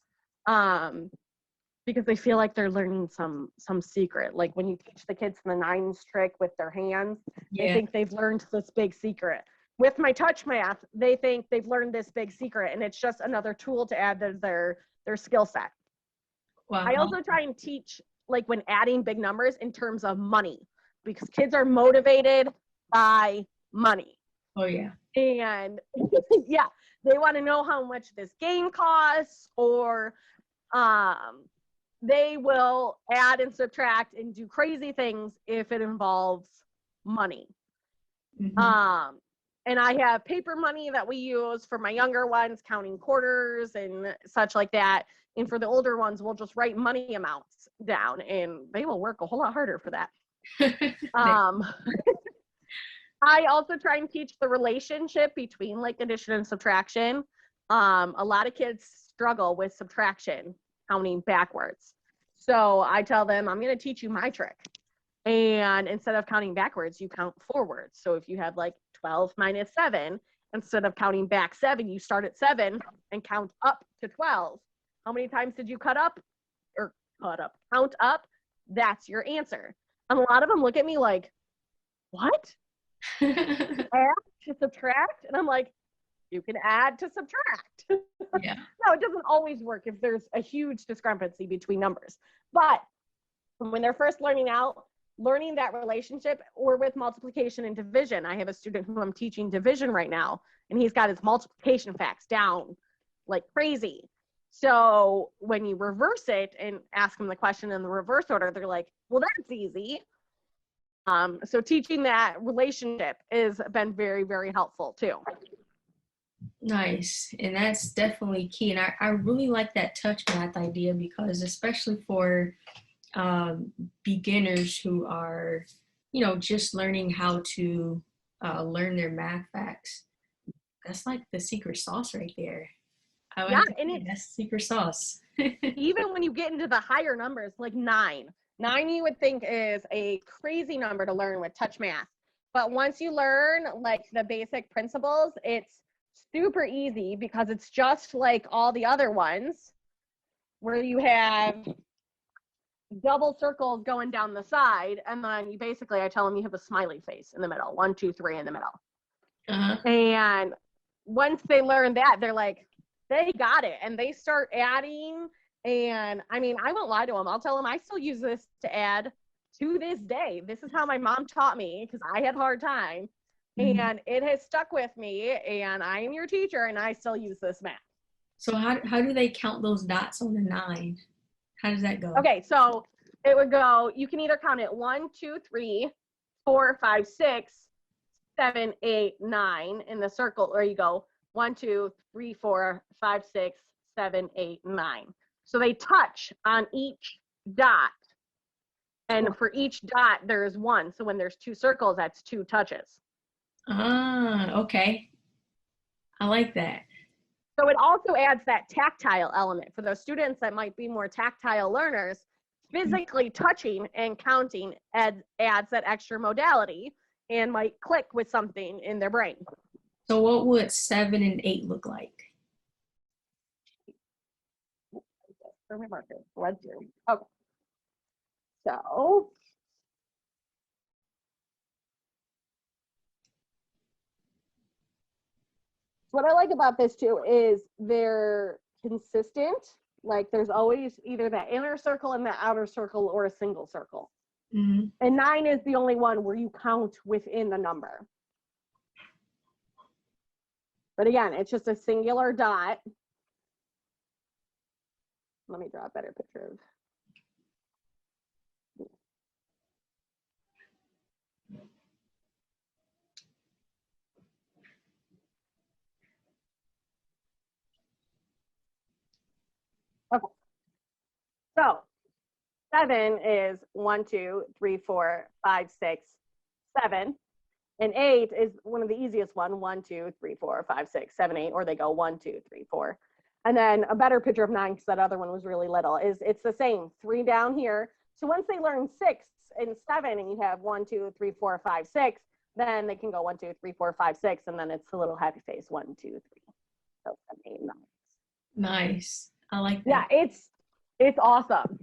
because they feel like they're learning some secret. Like when you teach the kids the 9s trick with their hands, they think they've learned this big secret. With my touch math, they think they've learned this big secret, and it's just another tool to add to their skill set. Wow. I also try and teach, like when adding big numbers, in terms of money, because kids are motivated by money. Oh, yeah. And yeah, they want to know how much this game costs, or they will add and subtract and do crazy things if it involves money. And I have paper money that we use for my younger ones, counting quarters and such like that, And for the older ones, we'll just write money amounts down, and they will work a whole lot harder for that. I also try and teach the relationship between like addition and subtraction. A lot of kids struggle with subtraction, counting backwards. So I tell them, I'm going to teach you my trick. And instead of counting backwards, you count forwards. So if you have like 12 minus 7, instead of counting back 7, you start at 7 and count up to 12. How many times did you count up? Count up. That's your answer. And a lot of them look at me like, what? Add to subtract? And I'm like, you can add to subtract. Yeah. No, it doesn't always work if there's a huge discrepancy between numbers. But when they're first learning that relationship, or with multiplication and division. I have a student who I'm teaching division right now, and he's got his multiplication facts down like crazy. So when you reverse it and ask them the question in the reverse order, they're like, well, that's easy. So teaching that relationship has been very, very helpful too. Nice. And that's definitely key. And I really like that touch math idea, because especially for beginners who are, just learning how to learn their math facts, that's like the secret sauce right there. That's the secret sauce. Even when you get into the higher numbers, like 9 you would think is a crazy number to learn with touch math. But once you learn like the basic principles, it's super easy, because it's just like all the other ones where you have double circles going down the side, and then I tell them you have a smiley face in the middle, 1, 2, 3 in the middle. And once they learn that, they're like, they got it, and they start adding. And I mean, I won't lie to them. I'll tell them I still use this to add to this day. This is how my mom taught me, because I had a hard time. And it has stuck with me, and I am your teacher, and I still use this math. So how do they count those dots on the 9? How does that go? Okay, so it would go, you can either count it 1, 2, 3, 4, 5, 6, 7, 8, 9 in the circle, or you go 1, 2, 3, 4, 5, 6, 7, 8, 9. So they touch on each dot. And for each dot, there's 1. So when there's 2 circles, that's 2 touches. Okay. I like that. So it also adds that tactile element for those students that might be more tactile learners. Physically touching and counting adds that extra modality and might click with something in their brain. So what would 7 and 8 look like? Let's do. Okay. So what I like about this too is they're consistent. Like there's always either that inner circle and that outer circle, or a single circle. And 9 is the only one where you count within the number. But again, it's just a singular dot. Let me draw a better picture of. Okay. So 7 is 1, 2, 3, 4, 5, 6, 7. And 8 is one of the easiest one. 1, 2, 3, 4, 5, 6, 7, 8, or they go 1, 2, 3, 4. And then a better picture of 9, because that other one was really little, is it's the same. 3 down here. So once they learn 6 and 7, and you have 1, 2, 3, 4, 5, 6, then they can go 1, 2, 3, 4, 5, 6, and then it's a little happy face. 1, 2, 3. So 7, 8, 9. Nice. I like that. Yeah, it's awesome.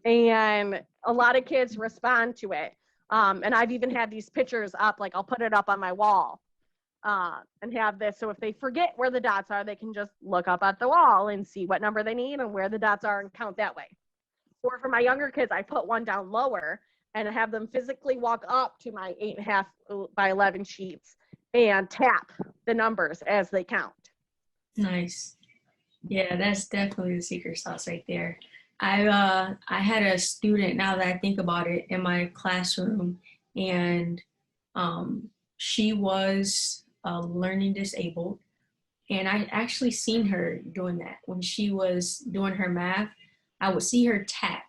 And a lot of kids respond to it. And I've even had these pictures up, like I'll put it up on my wall and have this. So if they forget where the dots are, they can just look up at the wall and see what number they need and where the dots are and count that way. Or for my younger kids, I put one down lower and have them physically walk up to my 8.5 by 11 sheets and tap the numbers as they count. Nice. Yeah, that's definitely the secret sauce right there. I had a student, now that I think about it, in my classroom, and she was learning disabled, And I actually seen her doing that when she was doing her math. I would see her tap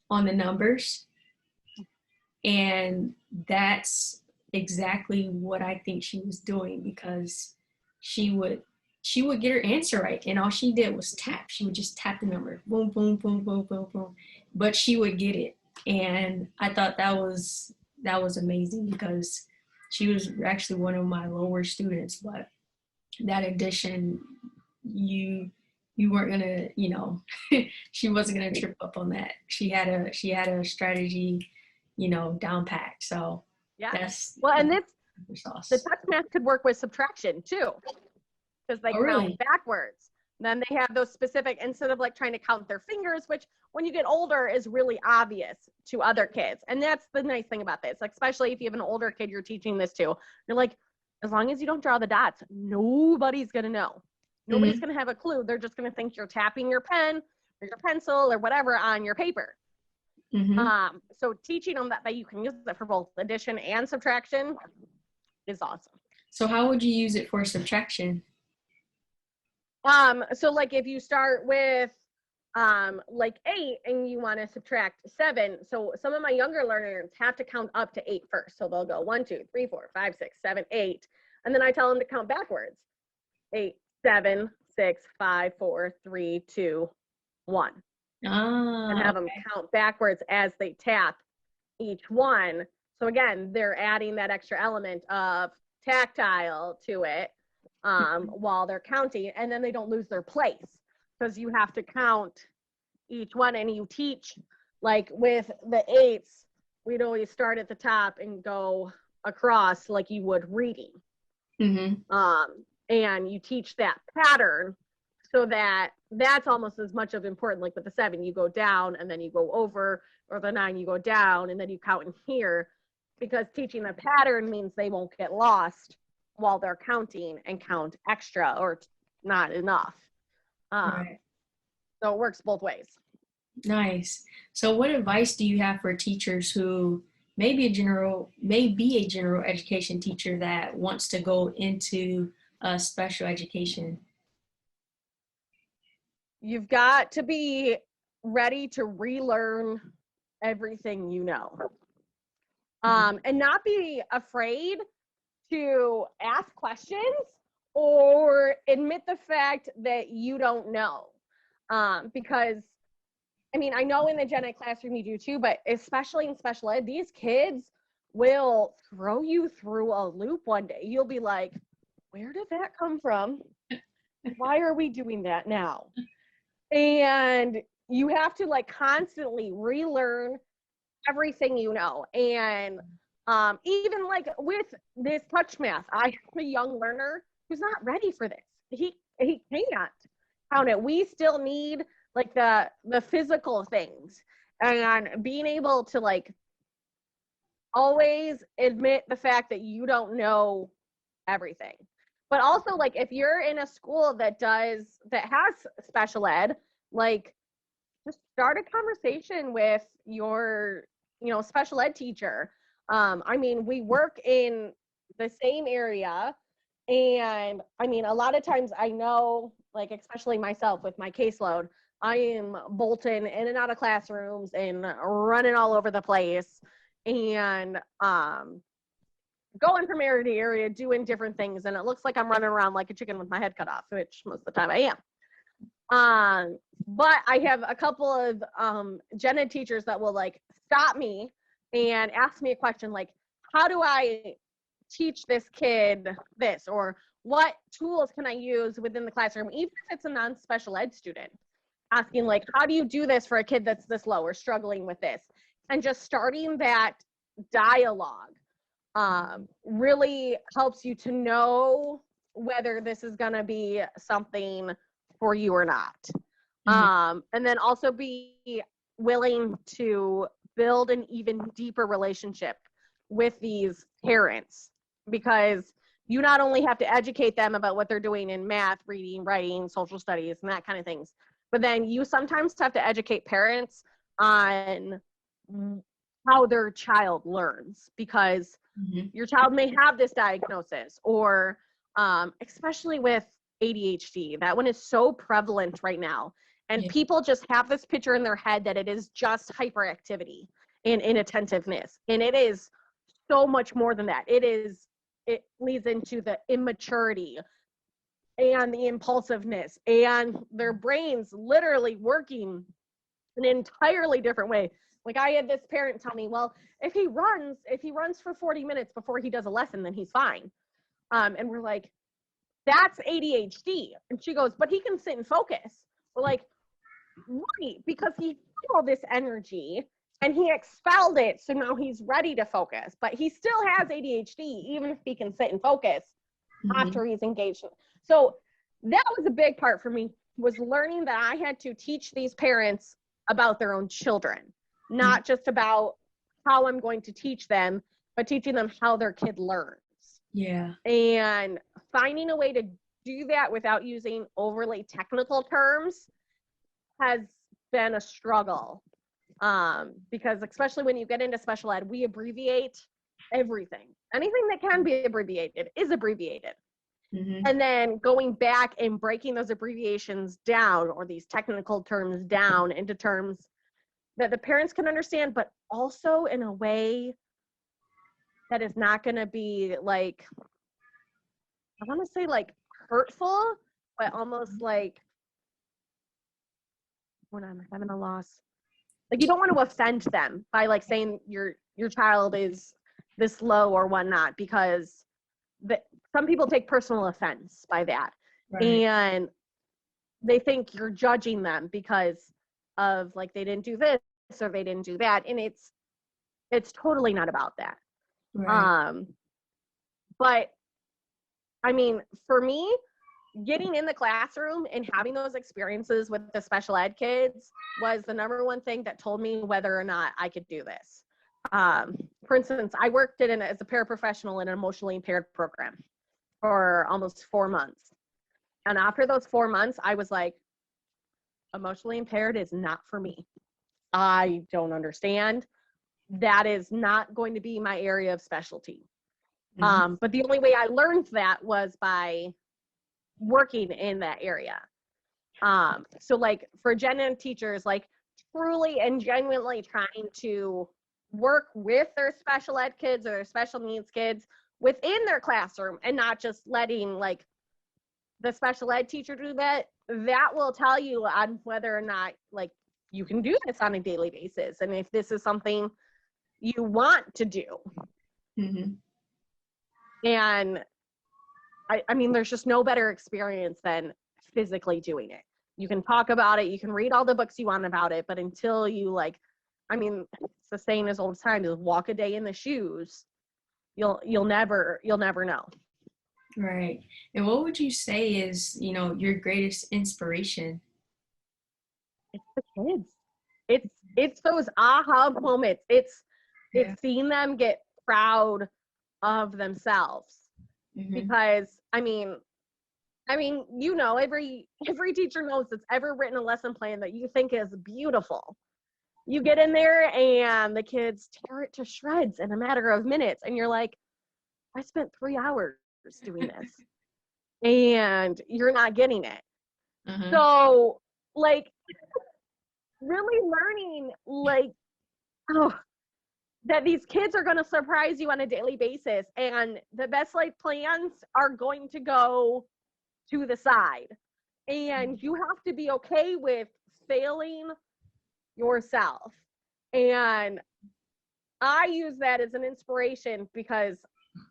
on the numbers, and that's exactly what I think she was doing, because she would she would get her answer right, and all she did was tap. She would just tap the number, boom, boom, boom, boom, boom, boom, but she would get it. And I thought that was amazing, because she was actually one of my lower students, but that addition, you weren't gonna, she wasn't gonna trip up on that. She had a strategy, down packed. So Yeah. that's Well, and this, the sauce. touch math could work with subtraction too, because they Oh, count really? backwards. Then they have those specific, instead of like trying to count their fingers, which when you get older is really obvious to other kids. And that's the nice thing about this, like, especially if you have an older kid you're teaching this to, you're like, as long as you don't draw the dots, nobody's going to know. Nobody's going to have a clue. They're just going to think you're tapping your pen or your pencil or whatever on your paper. So teaching them that you can use it for both addition and subtraction is awesome. So how would you use it for subtraction? So like if you start with like 8 and you want to subtract 7, so some of my younger learners have to count up to 8 first. So they'll go 1, 2, 3, 4, 5, 6, 7, 8, and then I tell them to count backwards: 8, 7, 6, 5, 4, 3, 2, 1, and have them count backwards as they tap each one. So again, they're adding that extra element of tactile to it while they're counting, and then they don't lose their place, because you have to count each one. And you teach, like with the 8s, we'd always start at the top and go across like you would reading. And you teach that pattern, so that's almost as much of important. Like with the 7, you go down and then you go over, or the 9, you go down and then you count in here, because teaching the pattern means they won't get lost while they're counting and count extra or not enough. Right. So it works both ways. Nice. So what advice do you have for teachers who may be a general education teacher that wants to go into special education? You've got to be ready to relearn everything you know. And not be afraid to ask questions or admit the fact that you don't know. Because, I mean, I know in the Gen Ed classroom you do too, but especially in special ed, these kids will throw you through a loop one day. You'll be like, where did that come from? Why are we doing that now? And you have to like constantly relearn everything you know. And even like with this touch math, I have a young learner who's not ready for this. He can't count it. We still need like the physical things, and being able to like always admit the fact that you don't know everything. But also, like, if you're in a school that has special ed, like, just start a conversation with your, special ed teacher. I mean, we work in the same area, and I mean, a lot of times I know, like, especially myself with my caseload, I am bolting in and out of classrooms and running all over the place, and going from area to area, doing different things, and it looks like I'm running around like a chicken with my head cut off, which most of the time I am. But I have a couple of gen ed teachers that will like stop me and ask me a question like, how do I teach this kid this, or what tools can I use within the classroom, even if it's a non-special ed student, asking like, how do you do this for a kid that's this low or struggling with this, and just starting that dialogue really helps you to know whether this is going to be something for you or not. And then also be willing to build an even deeper relationship with these parents, because you not only have to educate them about what they're doing in math, reading, writing, social studies, and that kind of things, but then you sometimes have to educate parents on how their child learns, because your child may have this diagnosis, or especially with ADHD. That one is so prevalent right now. And people just have this picture in their head that it is just hyperactivity and inattentiveness. And it is so much more than that. It leads into the immaturity and the impulsiveness and their brains literally working an entirely different way. Like I had this parent tell me, well, if he runs for 40 minutes before he does a lesson, then he's fine. And we're like, that's ADHD. And she goes, but he can sit and focus. We're like, right, because he had all this energy and he expelled it. So now he's ready to focus, but he still has ADHD, even if he can sit and focus after he's engaged. So that was a big part for me, was learning that I had to teach these parents about their own children, not just about how I'm going to teach them, but teaching them how their kid learns. Yeah. And finding a way to do that without using overly technical terms has been a struggle. Because especially when you get into special ed, we abbreviate everything. Anything that can be abbreviated is abbreviated. And then going back and breaking those abbreviations down, or these technical terms down, into terms that the parents can understand, but also in a way that is not going to be like, I want to say like hurtful, but almost like, when I'm having a loss, like you don't want to offend them by like saying your child is this low or whatnot, because some people take personal offense by that. Right. And they think you're judging them because of like, they didn't do this or they didn't do that. And it's totally not about that. Right. But I mean, for me, getting in the classroom and having those experiences with the special ed kids was the number one thing that told me whether or not I could do this. For instance, I worked as a paraprofessional in an emotionally impaired program for almost 4 months. And after those 4 months, I was like, emotionally impaired is not for me. I don't understand. That is not going to be my area of specialty. But the only way I learned that was by working in that area. So like for gen ed teachers, like truly and genuinely trying to work with their special ed kids or their special needs kids within their classroom, and not just letting like the special ed teacher do that, that will tell you on whether or not like you can do this on a daily basis, and if this is something you want to do. And I mean, there's just no better experience than physically doing it. You can talk about it, you can read all the books you want about it, but until you like, I mean, it's the saying as old as time, is walk a day in the shoes, you'll never know. Right. And what would you say is, your greatest inspiration? It's the kids. It's those aha moments. It's seeing them get proud of themselves. Because I mean, every teacher knows that's ever written a lesson plan that you think is beautiful. You get in there and the kids tear it to shreds in a matter of minutes, and you're like, I spent 3 hours doing this, and you're not getting it. So like really learning like, that these kids are going to surprise you on a daily basis, and the best laid plans are going to go to the side, and you have to be okay with failing yourself. And I use that as an inspiration, because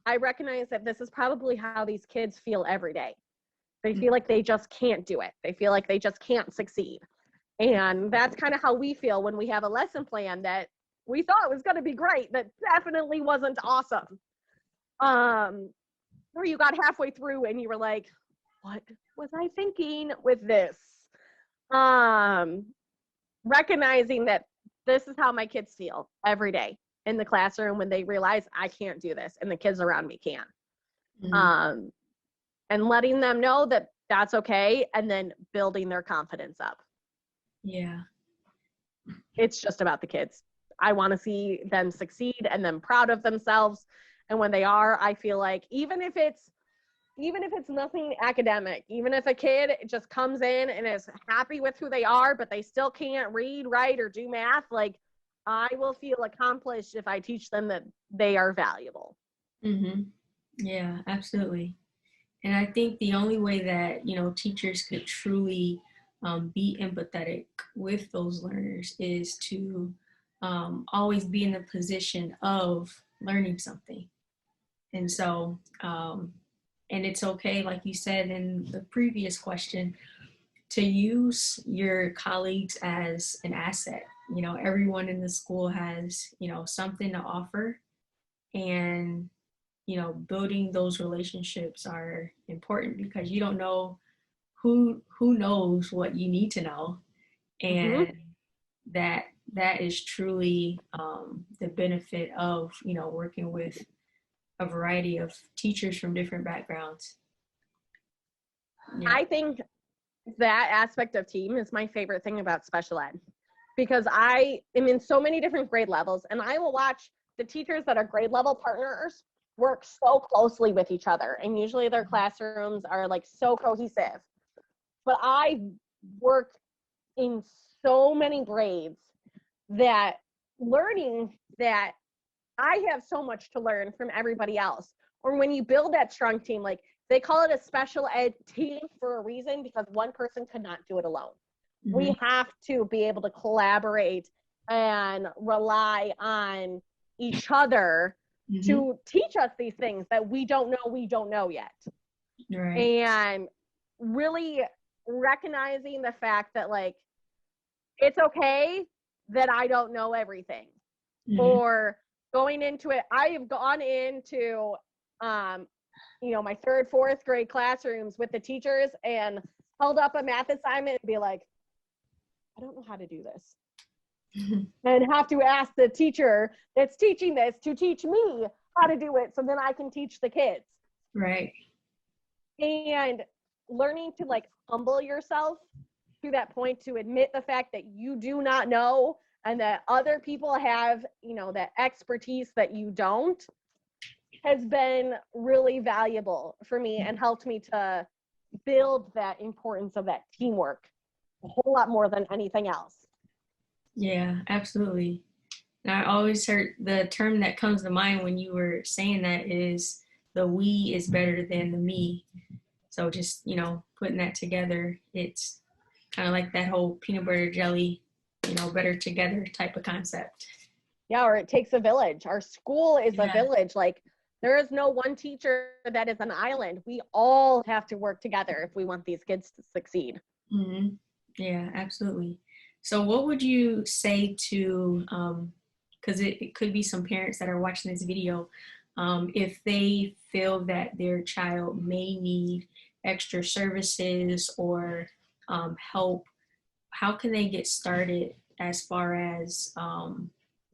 I recognize that this is probably how these kids feel every day. They feel like they just can't do it. They feel like they just can't succeed. And that's kind of how we feel when we have a lesson plan that we thought was going to be great, that definitely wasn't awesome. Or you got halfway through and you were like, what was I thinking with this? Recognizing that this is how my kids feel every day in the classroom when they realize I can't do this and the kids around me can. And letting them know that that's okay, and then building their confidence up. Yeah. It's just about the kids. I want to see them succeed and them proud of themselves. And when they are, I feel like even if it's even if it's nothing academic, even if a kid just comes in and is happy with who they are, but they still can't read, write, or do math, like, I will feel accomplished if I teach them that they are valuable. Mm-hmm. Yeah, absolutely. And I think the only way that, teachers could truly be empathetic with those learners is to always be in the position of learning something. And so, and it's okay, like you said in the previous question, to use your colleagues as an asset. Everyone in the school has, something to offer, and building those relationships are important because you don't know who knows what you need to know, and Mm-hmm. that is truly the benefit of working with a variety of teachers from different backgrounds. Yeah. I think that aspect of team is my favorite thing about special ed, because I am in so many different grade levels, and I will watch the teachers that are grade level partners work so closely with each other, and usually their classrooms are like so cohesive. But I work in so many grades that learning that I have so much to learn from everybody else. Or when you build that strong team, like they call it a special ed team for a reason, because one person could not do it alone. Mm-hmm. We have to be able to collaborate and rely on each other Mm-hmm. to teach us these things that we don't know yet. Right. And really recognizing the fact that, like, it's okay that I don't know everything. Mm-hmm. Or going into it, I have gone into my third, fourth grade classrooms with the teachers and held up a math assignment and be like, I don't know how to do this. And have to ask the teacher that's teaching this to teach me how to do it so then I can teach the kids. Right. And learning to like humble yourself to that point, to admit the fact that you do not know and that other people have, that expertise that you don't, has been really valuable for me and helped me to build that importance of that teamwork a whole lot more than anything else. Yeah, absolutely. And I always heard the term that comes to mind when you were saying that is the we is better than the me. So just, putting that together, it's kind of like that whole peanut butter jelly, better together type of concept. Yeah, or it takes a village. Our school is Yeah. a village. Like, there is no one teacher that is an island. We all have to work together if we want these kids to succeed. Mm-hmm. Yeah, absolutely. So what would you say to, because it could be some parents that are watching this video, if they feel that their child may need extra services or help, how can they get started as far as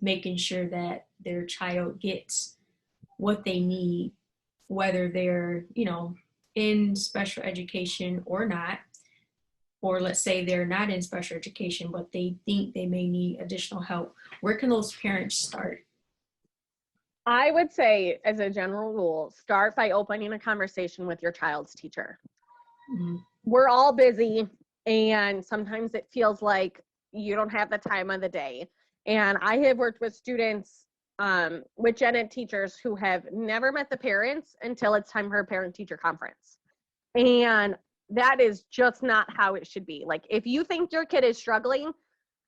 making sure that their child gets what they need, whether they're, in special education or not, or let's say they're not in special education, but they think they may need additional help? Where can those parents start? I would say, as a general rule, start by opening a conversation with your child's teacher. Mm-hmm. We're all busy, and sometimes it feels like you don't have the time of the day. And I have worked with students, with gen ed teachers who have never met the parents until it's time for a parent-teacher conference. And that is just not how it should be. Like, if you think your kid is struggling,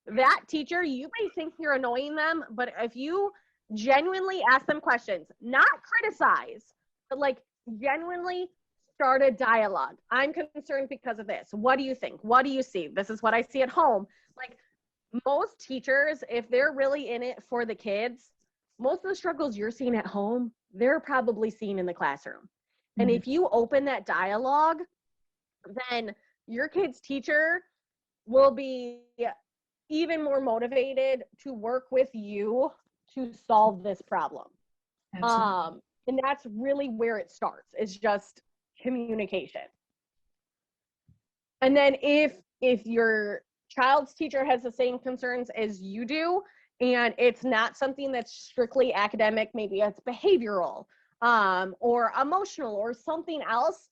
that teacher, you may think you're annoying them, but if you genuinely ask them questions, not criticize, but like genuinely start a dialogue. I'm concerned because of this. What do you think? What do you see? This is what I see at home. Like, most teachers, if they're really in it for the kids, most of the struggles you're seeing at home, they're probably seeing in the classroom. Mm-hmm. And if you open that dialogue, then your kid's teacher will be even more motivated to work with you to solve this problem. Absolutely. And that's really where it starts. It's just communication. And then if your child's teacher has the same concerns as you do, and it's not something that's strictly academic, maybe it's behavioral, or emotional or something else.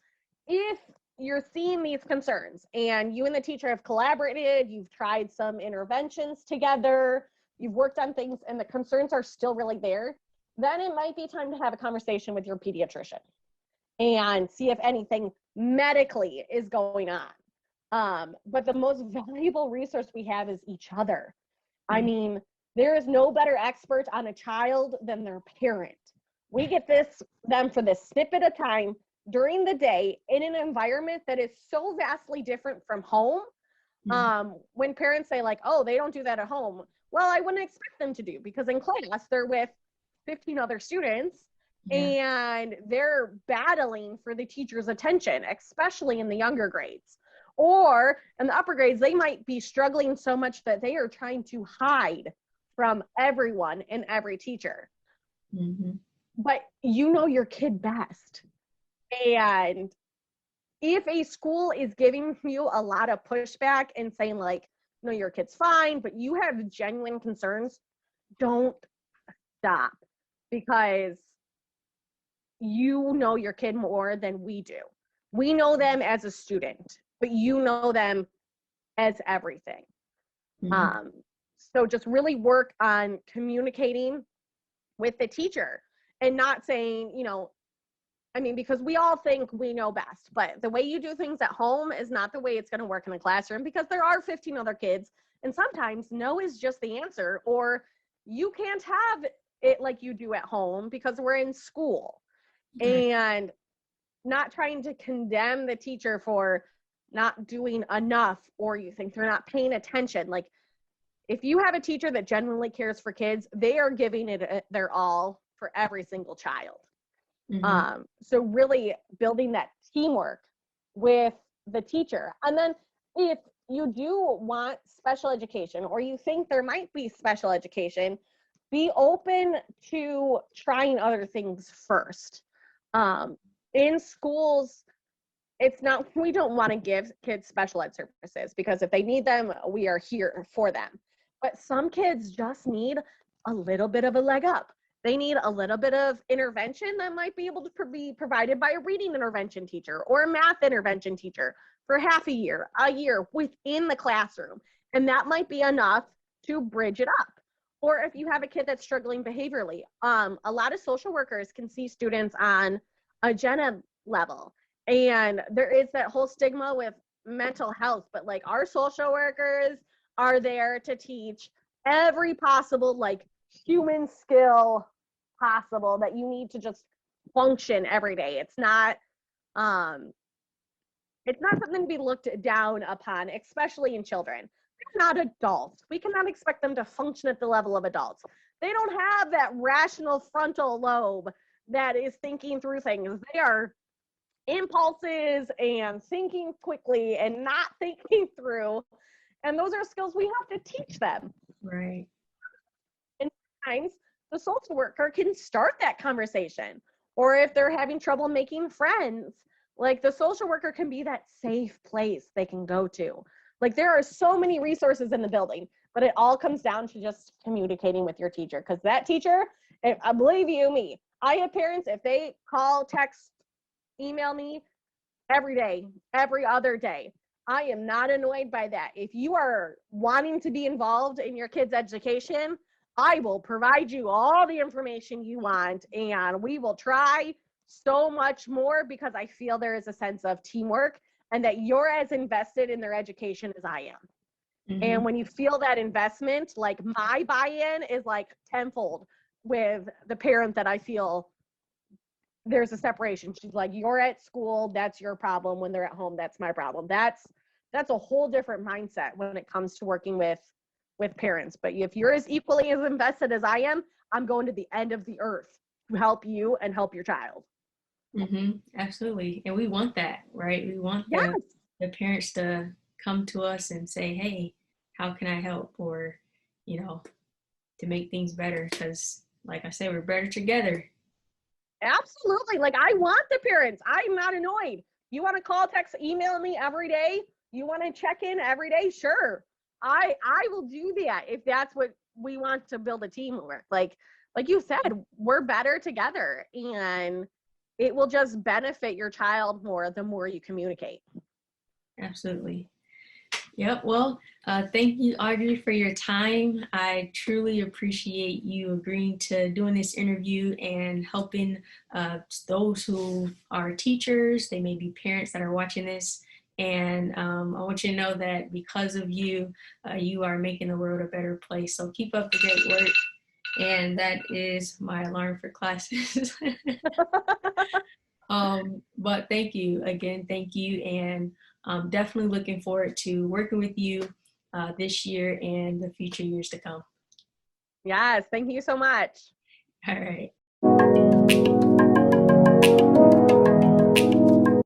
If you're seeing these concerns and you and the teacher have collaborated, you've tried some interventions together, you've worked on things and the concerns are still really there, then it might be time to have a conversation with your pediatrician and see if anything medically is going on. But the most valuable resource we have is each other. I mean, there is no better expert on a child than their parent. We get them for this snippet of time during the day in an environment that is so vastly different from home. When parents say like, oh, they don't do that at home. Well, I wouldn't expect them to do, because in class they're with 15 other students and they're battling for the teacher's attention, especially in the younger grades. Or in the upper grades, they might be struggling so much that they are trying to hide from everyone and every teacher. But you know your kid best. And if a school is giving you a lot of pushback and saying like, no, your kid's fine, but you have genuine concerns, don't stop, because you know your kid more than we do. We know them as a student, but you know them as everything. So just really work on communicating with the teacher and not saying, you know, I mean, because we all think we know best, but the way you do things at home is not the way it's going to work in the classroom, because there are 15 other kids, and sometimes no is just the answer, or you can't have it like you do at home because we're in school. And not trying to condemn the teacher for not doing enough, or you think they're not paying attention. Like, if you have a teacher that genuinely cares for kids, they are giving it their all for every single child. So really building that teamwork with the teacher. And then if you do want special education, or you think there might be special education, be open to trying other things first. In schools, it's not, we don't want to give kids special ed services, because if they need them, we are here for them. But some kids just need a little bit of a leg up. They need a little bit of intervention that might be able to be provided by a reading intervention teacher or a math intervention teacher for half a year within the classroom. And that might be enough to bridge it up. Or if you have a kid that's struggling behaviorally, a lot of social workers can see students on a gen ed level. And there is that whole stigma with mental health, but like, our social workers are there to teach every possible like human skill possible that you need to just function every day. It's not something to be looked down upon, especially in children. They're not adults. We cannot expect them to function at the level of adults. They don't have that rational frontal lobe that is thinking through things. They are impulses and thinking quickly and not thinking through. And those are skills we have to teach them. Right. And sometimes the social worker can start that conversation. Or if they're having trouble making friends, like, the social worker can be that safe place they can go to. Like, there are so many resources in the building, but it all comes down to just communicating with your teacher. Because that teacher, I believe you me, I have parents, if they call, text, email me every day, every other day, I am not annoyed by that. If you are wanting to be involved in your kids' education, I will provide you all the information you want, and we will try so much more, because I feel there is a sense of teamwork and that you're as invested in their education as I am. And when you feel that investment, like, my buy-in is like tenfold with the parent that I feel there's a separation. She's like, you're at school, that's your problem. When they're at home, that's my problem. That's a whole different mindset when it comes to working with parents. But if you're as equally as invested as I am, I'm going to the end of the earth to help you and help your child. Absolutely. And we want that, right? We want the parents to come to us and say, hey, how can I help? Or, you know, to make things better. Because like I said, we're better together. Absolutely. Like, I want the parents. I'm not annoyed. You want to call, text, email me every day? You want to check in every day? Sure. I will do that if that's what we want to build a team with. Like, like you said, we're better together, and it will just benefit your child more the more you communicate. Absolutely. Yep. Well, thank you, Audrey, for your time. I truly appreciate you agreeing to doing this interview and helping those who are teachers. They may be parents that are watching this. And I want you to know that because of you, you are making the world a better place. So keep up the great work. And that is my alarm for classes. But thank you again. Thank you. And I'm definitely looking forward to working with you this year and the future years to come. Yes, thank you so much. All right.